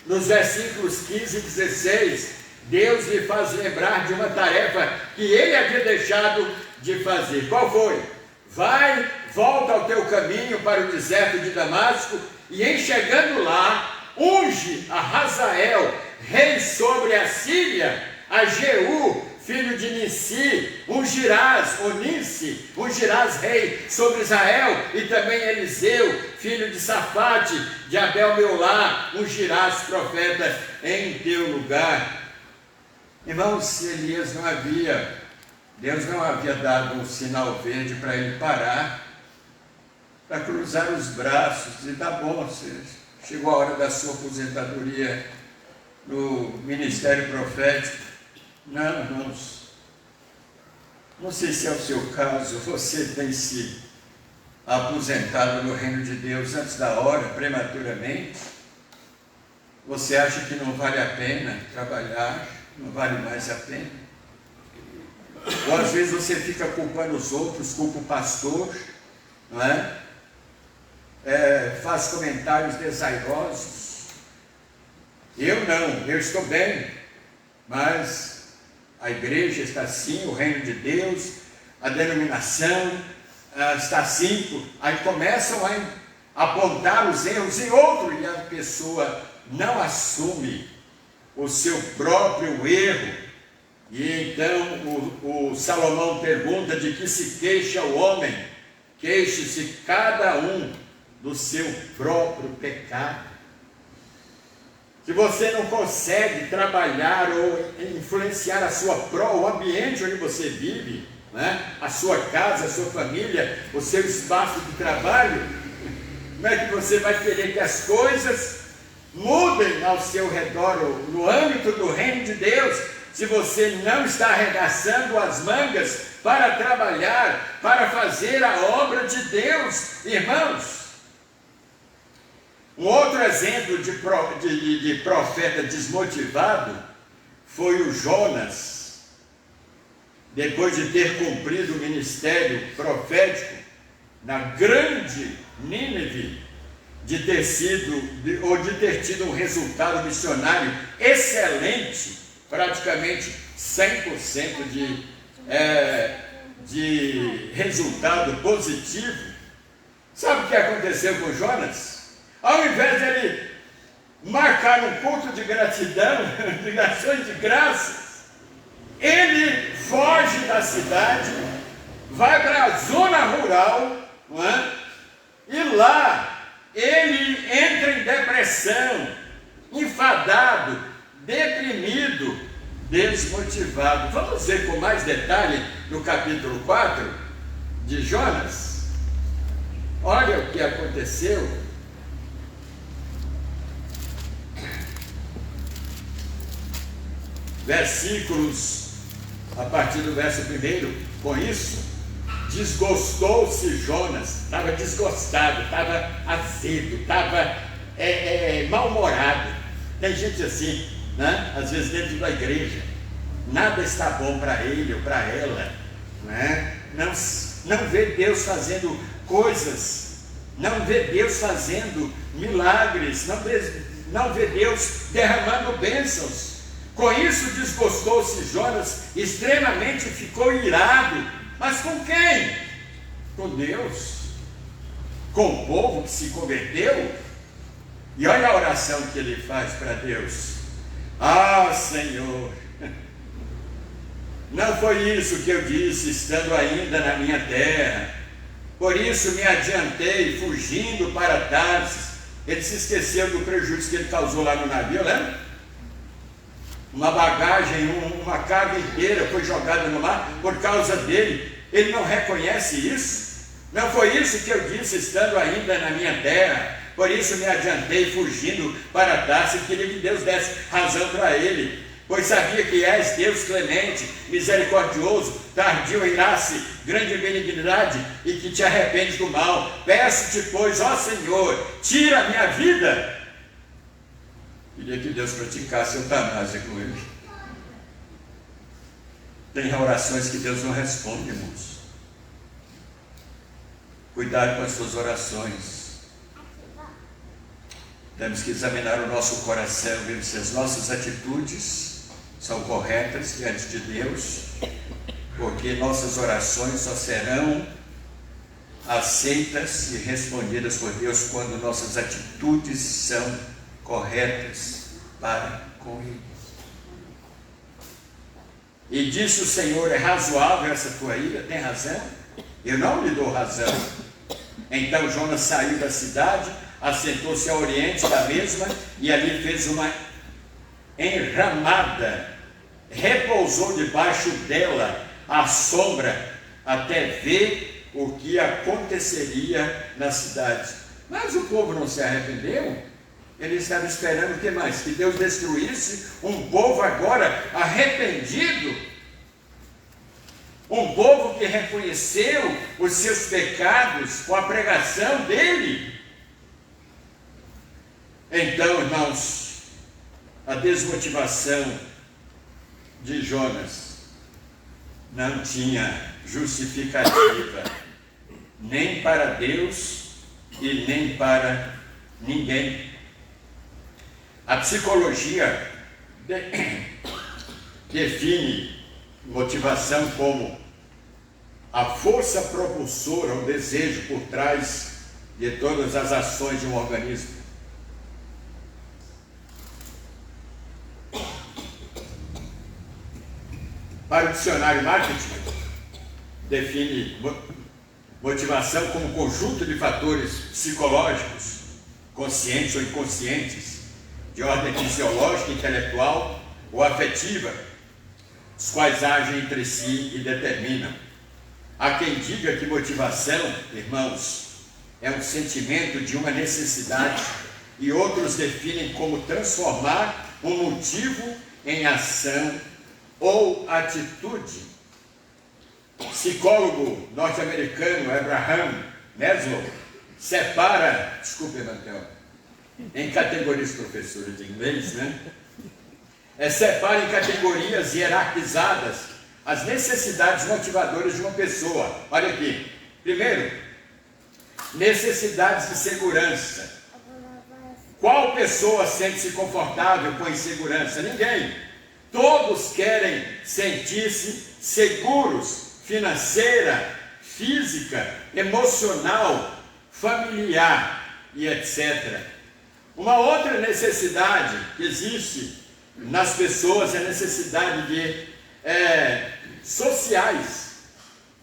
[SPEAKER 7] Nos versículos 15 e 16, Deus lhe faz lembrar de uma tarefa que ele havia deixado de fazer. Qual foi? Vai, volta ao teu caminho para o deserto de Damasco, e em chegando lá, unge a Hazael, rei sobre a Síria, a Jeú, filho de Nissi, ungirás rei sobre Israel, e também Eliseu, filho de Safate, de Abel-Meolá, ungirás profeta em teu lugar. Irmãos, Elias Deus não havia dado um sinal verde para ele parar, para cruzar os braços e dizer: tá bom, chegou a hora da sua aposentadoria no ministério profético. Não, irmãos, não sei se é o seu caso. Você tem se aposentado no reino de Deus antes da hora, prematuramente. Você acha que não vale a pena trabalhar, não vale mais a pena? Ou às vezes você fica culpando os outros, culpa o pastor, não é? Faz comentários desairosos. Eu não, eu estou bem, mas a igreja está assim, o reino de Deus, a denominação está assim. Aí começam a apontar os erros em outro e a pessoa não assume o seu próprio erro. E então o Salomão pergunta: de que se queixa o homem? Queixe-se cada um do seu próprio pecado. Se você não consegue trabalhar ou influenciar o ambiente onde você vive, né? A sua casa, a sua família, o seu espaço de trabalho, como é que você vai querer que as coisas mudem ao seu redor, no âmbito do reino de Deus, se você não está arregaçando as mangas para trabalhar, para fazer a obra de Deus, irmãos? Um outro exemplo de profeta desmotivado foi o Jonas. Depois de ter cumprido o ministério profético na grande Nínive, de ter tido um resultado missionário excelente, praticamente 100% de resultado positivo. Sabe o que aconteceu com Jonas? Ao invés de ele marcar um culto de gratidão, de ações de graças, ele foge da cidade, vai para a zona rural, não é? E lá ele entra em depressão, enfadado, deprimido, desmotivado. Vamos ver com mais detalhe no capítulo 4 de Jonas. Olha o que aconteceu. Versículos, a partir do verso 1, com isso, desgostou-se Jonas, estava desgostado, estava azedo, estava mal-humorado. Tem gente assim, né? Às vezes dentro da igreja, nada está bom para ele ou para ela, né? Não vê Deus fazendo coisas, não vê Deus fazendo milagres, não vê Deus derramando bênçãos. Com isso desgostou-se Jonas extremamente, ficou irado. Mas com quem? Com Deus, com o povo que se converteu. E olha a oração que ele faz para Deus: ah, Senhor, não foi isso que eu disse estando ainda na minha terra, por isso me adiantei fugindo para Tarsis. Ele se esqueceu do prejuízo que ele causou lá no navio, lembra? Uma bagagem, uma carga inteira foi jogada no mar por causa dele. Ele não reconhece isso? Não foi isso que eu disse estando ainda na minha terra, por isso me adiantei fugindo para Tarsis, queria que Deus desse razão para ele, pois sabia que és Deus clemente, misericordioso, tardio em irar-se, grande benignidade, e que te arrependes do mal. Peço-te, pois, ó Senhor, tira a minha vida. Queria que Deus praticasse eutanásia com ele. Tem orações que Deus não responde, irmãos. Cuidado com as suas orações. Temos que examinar o nosso coração, ver se as nossas atitudes são corretas diante de Deus, porque nossas orações só serão aceitas e respondidas por Deus quando nossas atitudes são corretas para com Ele. E disse o Senhor: é razoável essa tua ira? Tem razão? Eu não lhe dou razão. Então Jonas saiu da cidade, assentou-se ao oriente da mesma, e ali fez uma enramada, repousou debaixo dela à sombra, até ver o que aconteceria na cidade. Mas o povo não se arrependeu. Ele estava esperando o que mais? Que Deus destruísse um povo agora arrependido, um povo que reconheceu os seus pecados com a pregação dele. Então, irmãos, a desmotivação de Jonas não tinha justificativa, nem para Deus e nem para ninguém. A psicologia define motivação como a força propulsora, o desejo por trás de todas as ações de um organismo. Para o dicionário marketing, define motivação como conjunto de fatores psicológicos, conscientes ou inconscientes, de ordem fisiológica, intelectual ou afetiva, os quais agem entre si e determinam. Há quem diga que motivação, irmãos, é um sentimento de uma necessidade, e outros definem como transformar um motivo em ação ou atitude. O psicólogo norte-americano Abraham Maslow separa, desculpe, Antônio, em categorias, professora de inglês, né? Separa em categorias hierarquizadas as necessidades motivadoras de uma pessoa. Olha aqui. Primeiro, necessidades de segurança. Qual pessoa sente-se confortável com a insegurança? Ninguém. Todos querem sentir-se seguros, financeira, física, emocional, familiar e etc. Uma outra necessidade que existe nas pessoas é a necessidade de sociais,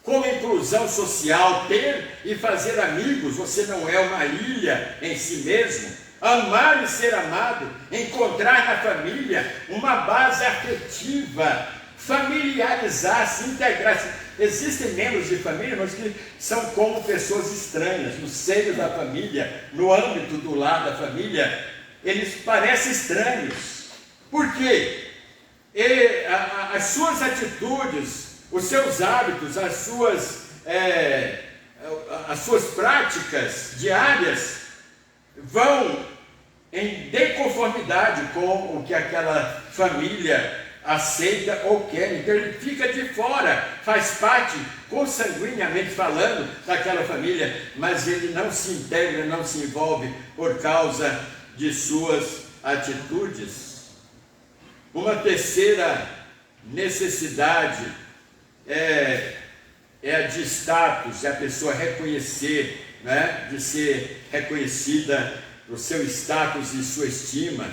[SPEAKER 7] como inclusão social, ter e fazer amigos. Você não é uma ilha em si mesmo. Amar e ser amado, encontrar na família uma base afetiva, familiarizar-se, integrar-se. Existem membros de família, mas que são como pessoas estranhas, no seio da família, no âmbito do lar da família, eles parecem estranhos. Por quê? As suas atitudes, os seus hábitos, as suas práticas diárias vão em deconformidade com o que aquela família aceita ou quer. Então ele fica de fora, faz parte, consanguineamente falando, daquela família, mas ele não se integra, não se envolve por causa de suas atitudes. Uma terceira necessidade é a de status, é a pessoa reconhecer, né, de ser reconhecida o seu status e sua estima.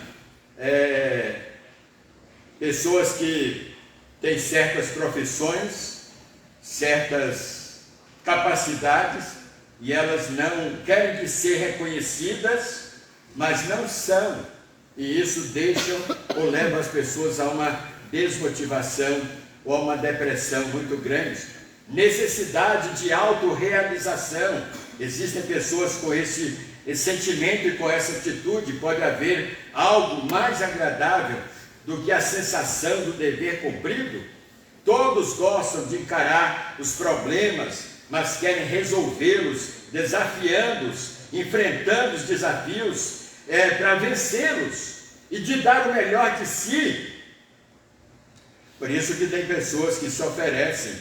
[SPEAKER 7] Pessoas que têm certas profissões, certas capacidades, e elas não querem ser reconhecidas, mas não são. E isso deixa ou leva as pessoas a uma desmotivação ou a uma depressão muito grande. Necessidade de autorrealização. Existem pessoas com esse sentimento e com essa atitude. Pode haver algo mais agradável do que a sensação do dever cumprido. Todos gostam de encarar os problemas, mas querem resolvê-los, desafiando-os, enfrentando os desafios para vencê-los e de dar o melhor de si. Por isso que tem pessoas que se oferecem,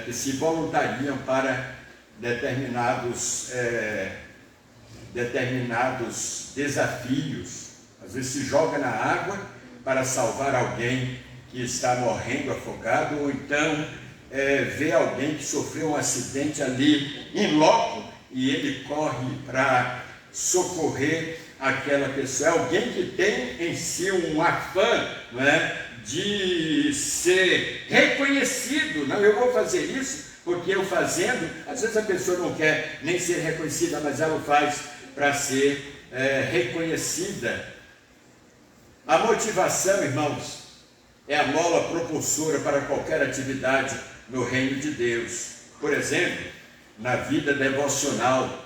[SPEAKER 7] que se voluntariam para determinados desafios. Às vezes se joga na água para salvar alguém que está morrendo afogado, ou então vê alguém que sofreu um acidente ali em loco e ele corre para socorrer aquela pessoa. É alguém que tem em si um afã, não é, de ser reconhecido. Não, eu vou fazer isso porque eu fazendo, às vezes a pessoa não quer nem ser reconhecida, mas ela o faz para ser reconhecida. A motivação, irmãos, é a mola propulsora para qualquer atividade no reino de Deus. Por exemplo, na vida devocional,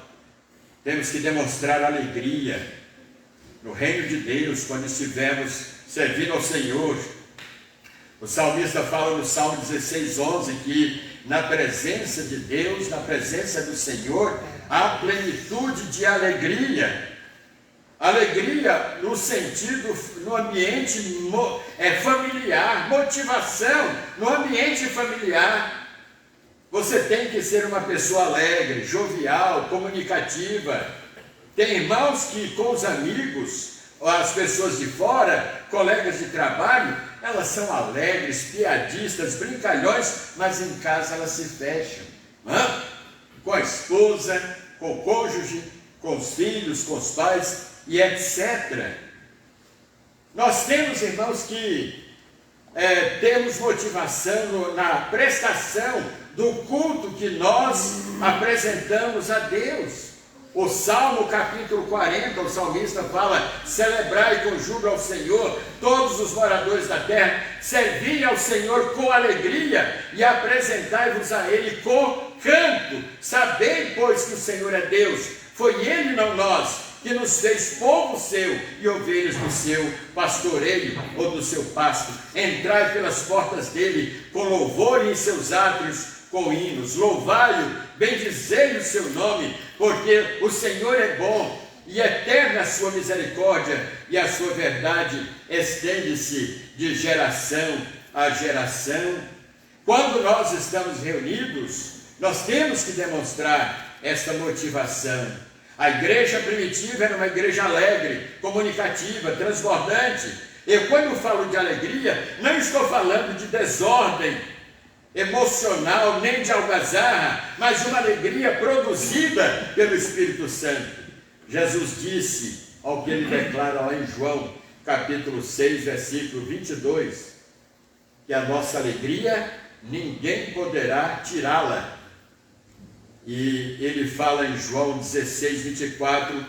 [SPEAKER 7] temos que demonstrar alegria no reino de Deus quando estivermos servindo ao Senhor. O salmista fala no Salmo 16:11 que na presença de Deus, na presença do Senhor, há plenitude de alegria. Alegria no sentido, no ambiente familiar, motivação no ambiente familiar. Você tem que ser uma pessoa alegre, jovial, comunicativa. Tem irmãos que com os amigos, as pessoas de fora, colegas de trabalho, elas são alegres, piadistas, brincalhões, mas em casa elas se fecham. Com a esposa, com o cônjuge, com os filhos, com os pais e etc. Nós temos, irmãos, que temos motivação na prestação do culto que nós apresentamos a Deus. O Salmo capítulo 40, o salmista fala: celebrai com júbilo ao Senhor, todos os moradores da terra, servi ao Senhor com alegria e apresentai-vos a Ele com canto. Sabei, pois, que o Senhor é Deus, foi Ele, não nós, que nos fez povo seu e ovelhas do seu pastoreio ou do seu pasto. Entrai pelas portas dele com louvor e em seus átrios com hinos. Louvai-o, bendizei o seu nome, porque o Senhor é bom e eterna a sua misericórdia, e a sua verdade estende-se de geração a geração. Quando nós estamos reunidos, nós temos que demonstrar esta motivação. A igreja primitiva era uma igreja alegre, comunicativa, transbordante. Eu, quando falo de alegria, não estou falando de desordem emocional, nem de algazarra, mas uma alegria produzida pelo Espírito Santo. Jesus disse, ao que ele declara lá em João, capítulo 6, versículo 22, que a nossa alegria ninguém poderá tirá-la. E ele fala em João 16, 24,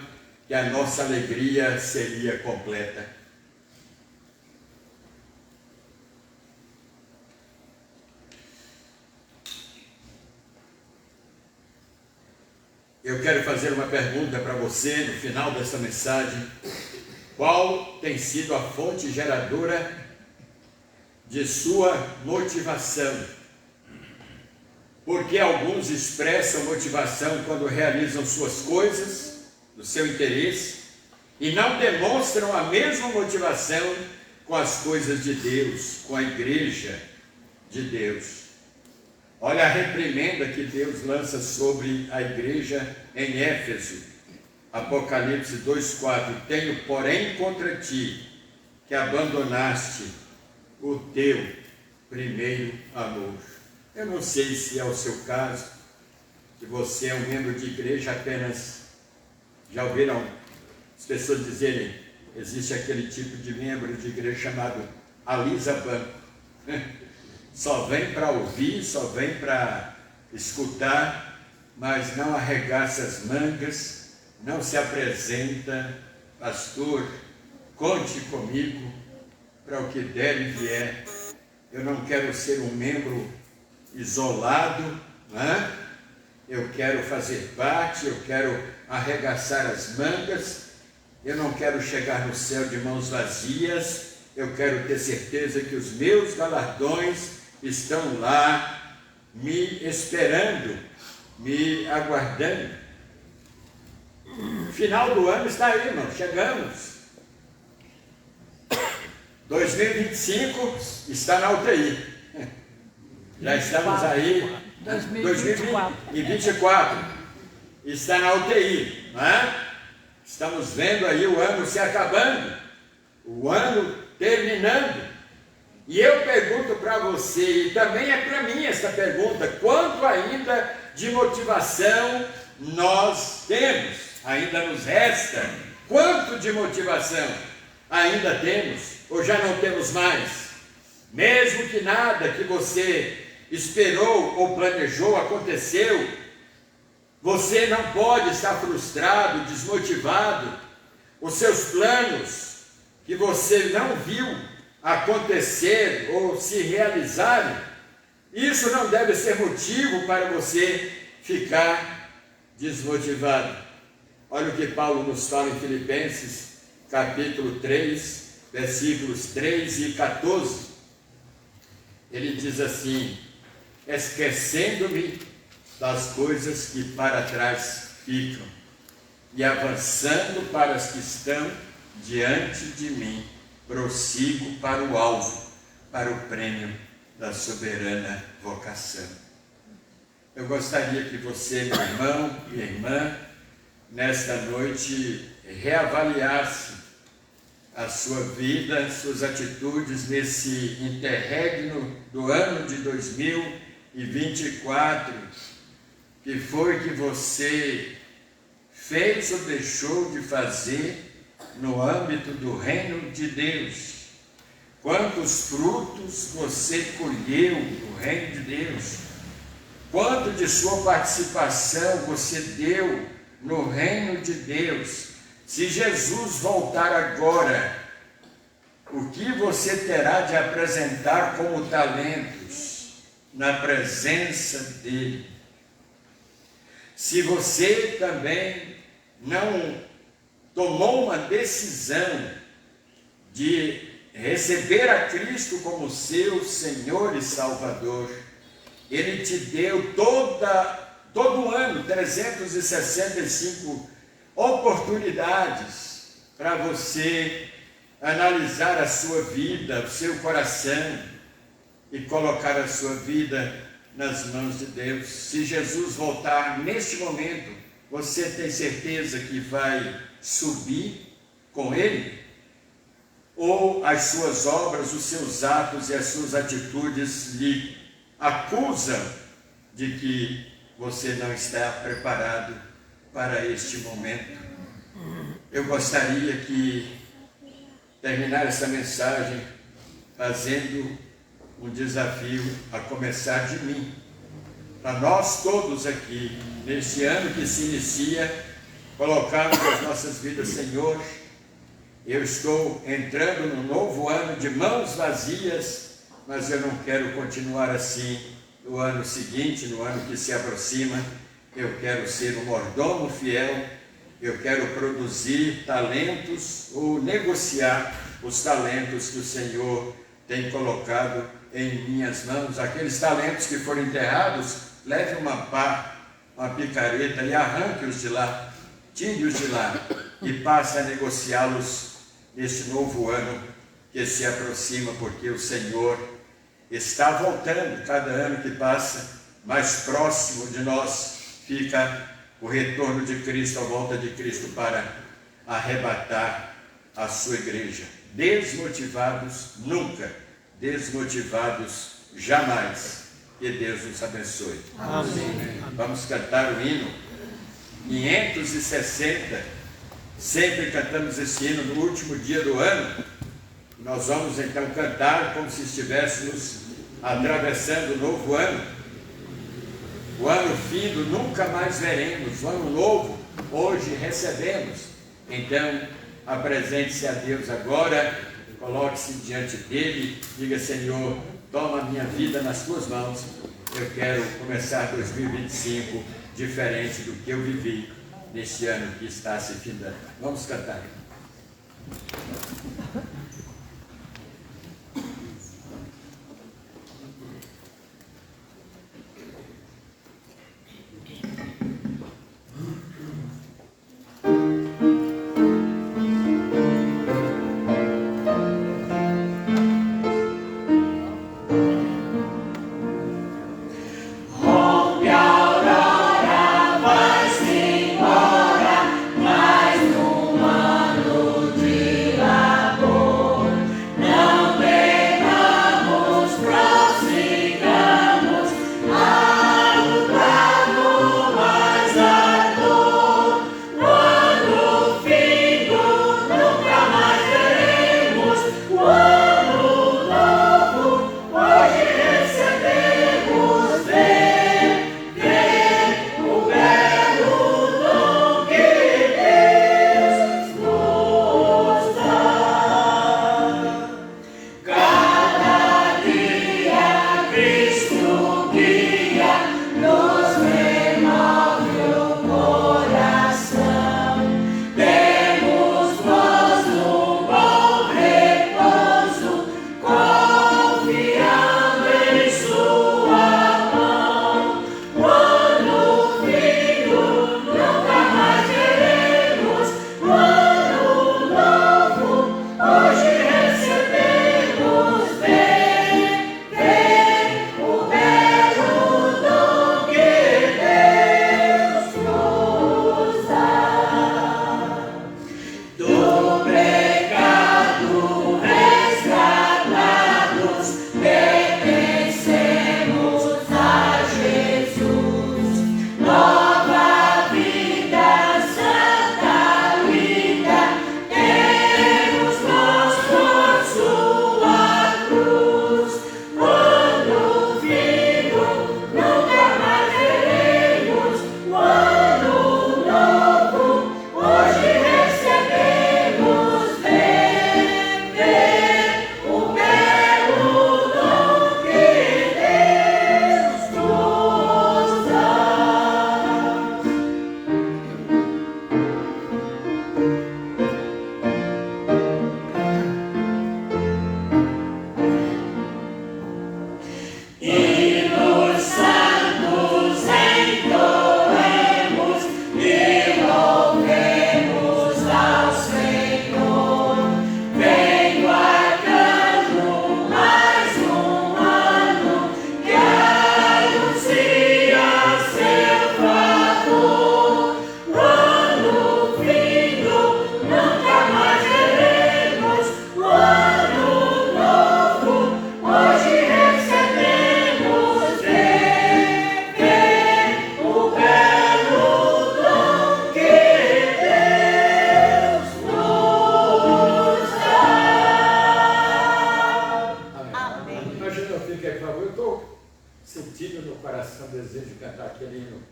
[SPEAKER 7] que a nossa alegria seria completa. Eu quero fazer uma pergunta para você no final dessa mensagem. Qual tem sido a fonte geradora de sua motivação? Porque alguns expressam motivação quando realizam suas coisas, do seu interesse, e não demonstram a mesma motivação com as coisas de Deus, com a igreja de Deus. Olha a reprimenda que Deus lança sobre a igreja em Éfeso, Apocalipse 2,4. Tenho, porém, contra ti, que abandonaste o teu primeiro amor. Eu não sei se é o seu caso, se você é um membro de igreja apenas. Já ouviram as pessoas dizerem, existe aquele tipo de membro de igreja chamado alisa banco. Só vem para ouvir, só vem para escutar, mas não arregaça as mangas, não se apresenta. Pastor, conte comigo para o que der e vier. Eu não quero ser um membro isolado, né? Eu quero fazer parte, eu quero arregaçar as mangas, eu não quero chegar no céu de mãos vazias, eu quero ter certeza que os meus galardões estão lá me esperando, me aguardando. Final do ano está aí, irmão, chegamos. 2025 está na UTI. Já estamos aí, 2024 está na UTI, não é? Estamos vendo aí o ano se acabando, o ano terminando. E eu pergunto para você, e também é para mim essa pergunta, quanto ainda de motivação nós temos? Ainda nos resta? Quanto de motivação ainda temos? Ou já não temos mais? Mesmo que nada que você esperou ou planejou aconteceu, você não pode estar frustrado, desmotivado. Os seus planos que você não viu acontecer ou se realizarem, isso não deve ser motivo para você ficar desmotivado. Olha o que Paulo nos fala em Filipenses, capítulo 3, versículos 3 e 14. Ele diz assim: esquecendo-me das coisas que para trás ficam e avançando para as que estão diante de mim, prossigo para o alvo, para o prêmio da soberana vocação. Eu gostaria que você, meu irmão e irmã, nesta noite reavaliasse a sua vida, suas atitudes nesse interregno do ano de 2024, que foi que você fez ou deixou de fazer no âmbito do reino de Deus. Quantos frutos você colheu no reino de Deus? Quanto de sua participação você deu no reino de Deus? Se Jesus voltar agora, o que você terá de apresentar como talentos na presença dele? Se você também não tomou uma decisão de receber a Cristo como seu Senhor e Salvador, Ele te deu todo ano 365 oportunidades para você analisar a sua vida, o seu coração e colocar a sua vida nas mãos de Deus. Se Jesus voltar neste momento, você tem certeza que vai subir com Ele? Ou as suas obras, os seus atos e as suas atitudes lhe acusam de que você não está preparado para este momento? Eu gostaria que terminar essa mensagem fazendo um desafio a começar de mim, para nós todos aqui, neste ano que se inicia, colocarmos as nossas vidas, Senhor, eu estou entrando no novo ano de mãos vazias, mas eu não quero continuar assim no ano seguinte, no ano que se aproxima. Eu quero ser um mordomo fiel, eu quero produzir talentos ou negociar os talentos que o Senhor tem colocado em minhas mãos. Aqueles talentos que foram enterrados, leve uma pá, uma picareta e arranque-os de lá, tire-os de lá e passe a negociá-los neste novo ano que se aproxima, porque o Senhor está voltando. Cada ano que passa, mais próximo de nós fica o retorno de Cristo, a volta de Cristo para arrebatar a sua igreja. Desmotivados nunca, desmotivados jamais. Que Deus nos abençoe.
[SPEAKER 2] Amém.
[SPEAKER 7] Vamos cantar o hino 560. Sempre cantamos esse hino no último dia do ano. Nós vamos então cantar como se estivéssemos atravessando o novo ano. O ano findo nunca mais veremos, o ano novo hoje recebemos. Então, apresente-se a Deus agora, coloque-se diante dele, diga: Senhor, toma a minha vida nas tuas mãos. Eu quero começar 2025 diferente do que eu vivi neste ano que está se findando. Vamos cantar.
[SPEAKER 2] Embora, mais um ano de labor.
[SPEAKER 7] desejo cantar aquele hino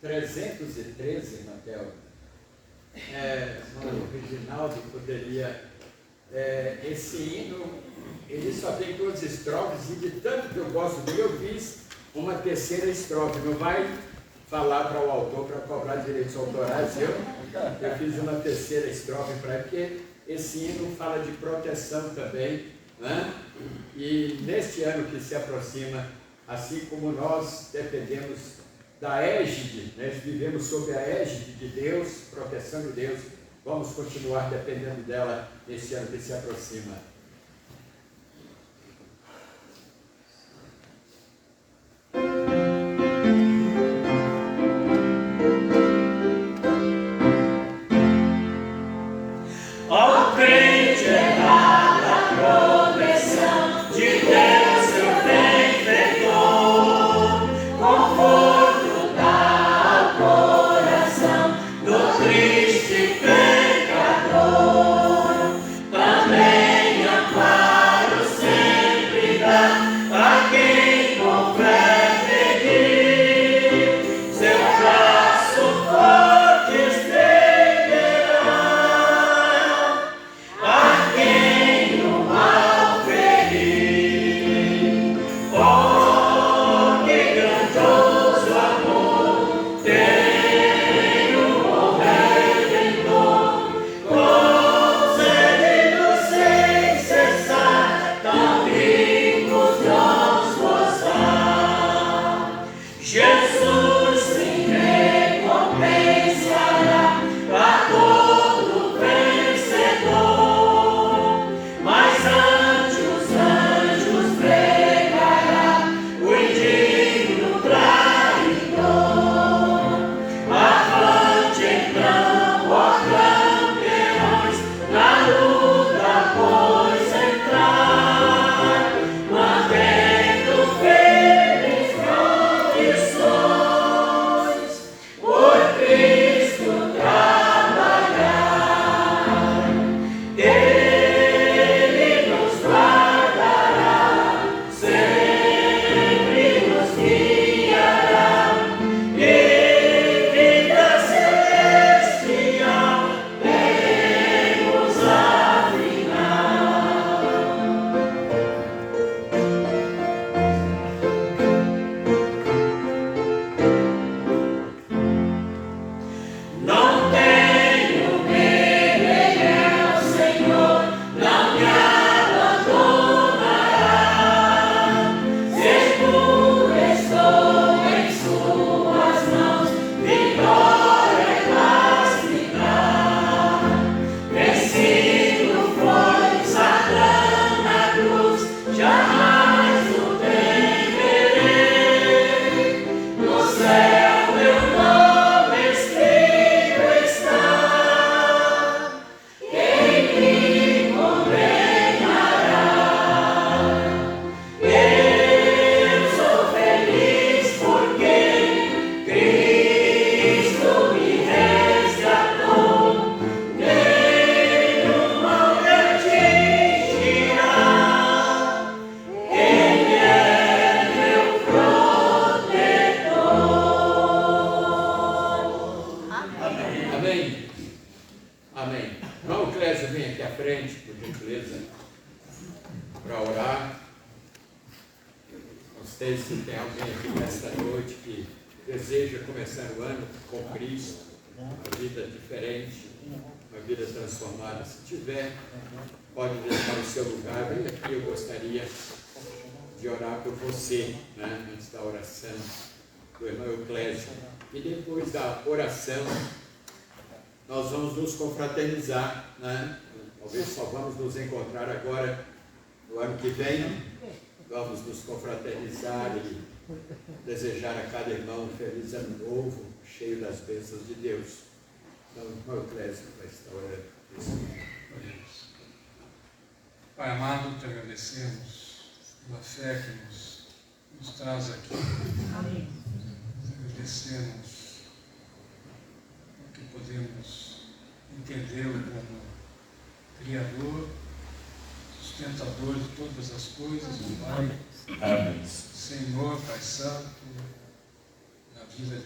[SPEAKER 7] 313, Matheus. O Reginaldo poderia. Esse hino, ele só tem 2 estrofes, e de tanto que eu gosto dele, eu fiz uma terceira estrofe. Não vai falar para o autor para cobrar direitos autorais, eu fiz uma terceira estrofe para ele, porque esse hino fala de proteção também, né? E neste ano que se aproxima, assim como nós dependemos da égide, né? Vivemos sob a égide de Deus, proteção de Deus, vamos continuar dependendo dela neste ano que se aproxima.
[SPEAKER 2] Ao crente é dada a proteção de Deus, seu benfeitor, conforto dá ao coração do triste pecador. Também amparo sempre dá a quem com fé pedir, seu braço forte estenderá a quem o mal ferir. Oh, que grandioso amor tem o Redentor, concede-nos sem cessar tão ricos dons gozar. Jesus sim recompensará a todo vencedor, mas ante os anjos pregará o indigno traidor. Avante então, ó campeões, na luta pois entrar, mantendo firmes condições, por Cristo trabalhar. Ele nos guardará, sempre nos guiará, e vida celestial teremos afinal. Não tenho medo, Ele é o Senhor, não me abandonará. Seguro estou em suas mãos, vitória e paz me dá. Vencido foi Satã na cruz, jamais o temerei. No céu meu nome escrito está, quem me condenará? Eu sou feliz porque Cristo me resgatou, nem o mal me atingirá. Ele é meu protetor.
[SPEAKER 7] Amém? Amém. Irmão Clésio, vem aqui à frente, por gentileza, para orar. Não sei se tem alguém aqui nesta noite que deseja começar o ano com Cristo, uma vida diferente, uma vida transformada. Se tiver, pode deixar o seu lugar. Vem aqui, eu gostaria de orar por você, né, antes da oração do irmão Euclésio. E depois da oração, nós vamos nos confraternizar, né? Talvez só vamos nos encontrar agora no ano que vem. Vamos nos confraternizar e desejar a cada irmão um feliz ano novo, cheio das bênçãos de Deus. Então, o irmão Euclésio vai estar orando.
[SPEAKER 8] Pai amado, te agradecemos pela fé que nos traz aqui.
[SPEAKER 2] Amém.
[SPEAKER 8] Agradecemos que podemos entendê-lo como Criador, sustentador de todas as coisas, Pai.
[SPEAKER 7] Amém.
[SPEAKER 8] Senhor, Pai Santo, vida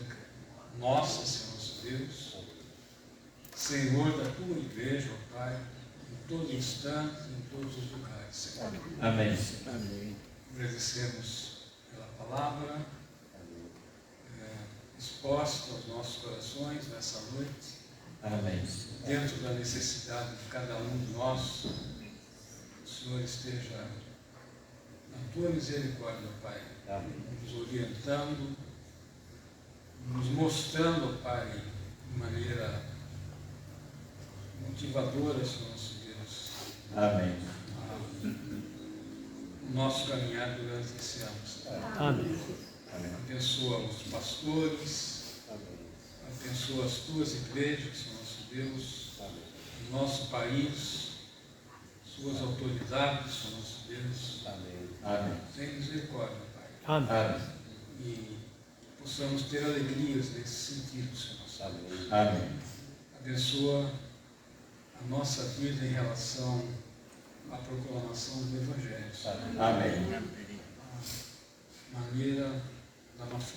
[SPEAKER 8] nossa, Senhor nosso Deus, Senhor da tua igreja, ó Pai, em todo instante, em todos os lugares, Senhor.
[SPEAKER 7] Amém.
[SPEAKER 8] Agradecemos pela palavra exposta aos nossos corações nessa noite.
[SPEAKER 7] Amém.
[SPEAKER 8] Dentro da necessidade de cada um de nós, o Senhor esteja na tua misericórdia, Pai, nos orientando, nos mostrando, Pai, de maneira motivadora, Senhor nosso Deus.
[SPEAKER 7] Amém.
[SPEAKER 8] O nosso caminhar durante esse ano, Senhor.
[SPEAKER 2] Amém.
[SPEAKER 8] Abençoa os pastores, abençoa as tuas igrejas, Senhor nosso Deus, o nosso país, suas autoridades, Senhor nosso Deus.
[SPEAKER 7] Amém.
[SPEAKER 8] Tem misericórdia, Pai.
[SPEAKER 2] Amém.
[SPEAKER 8] E possamos ter alegrias nesse sentido, Senhor nosso Deus.
[SPEAKER 7] Amém.
[SPEAKER 8] Abençoa a nossa vida em relação à proclamação do Evangelho, Senhor.
[SPEAKER 7] Amém.
[SPEAKER 8] A maneira,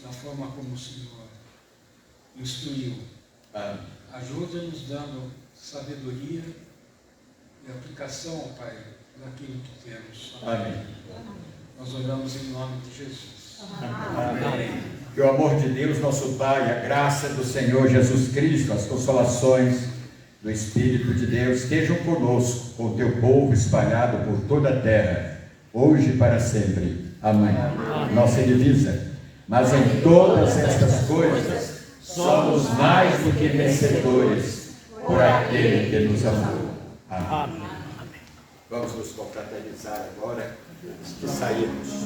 [SPEAKER 8] da forma como o Senhor instruiu.
[SPEAKER 7] Amém.
[SPEAKER 8] Ajuda-nos dando sabedoria e aplicação, ó Pai, daquilo que temos.
[SPEAKER 7] Amém.
[SPEAKER 8] Nós oramos em nome de Jesus.
[SPEAKER 7] Amém. Que o amor de Deus, nosso Pai, a graça do Senhor Jesus Cristo, as consolações do Espírito de Deus estejam conosco, com o teu povo espalhado por toda a terra, hoje e para sempre. Amém. Nossa divisa. Mas em todas estas coisas somos mais do que vencedores por aquele que nos amou. Amém. Vamos nos confraternizar agora, antes de sairmos.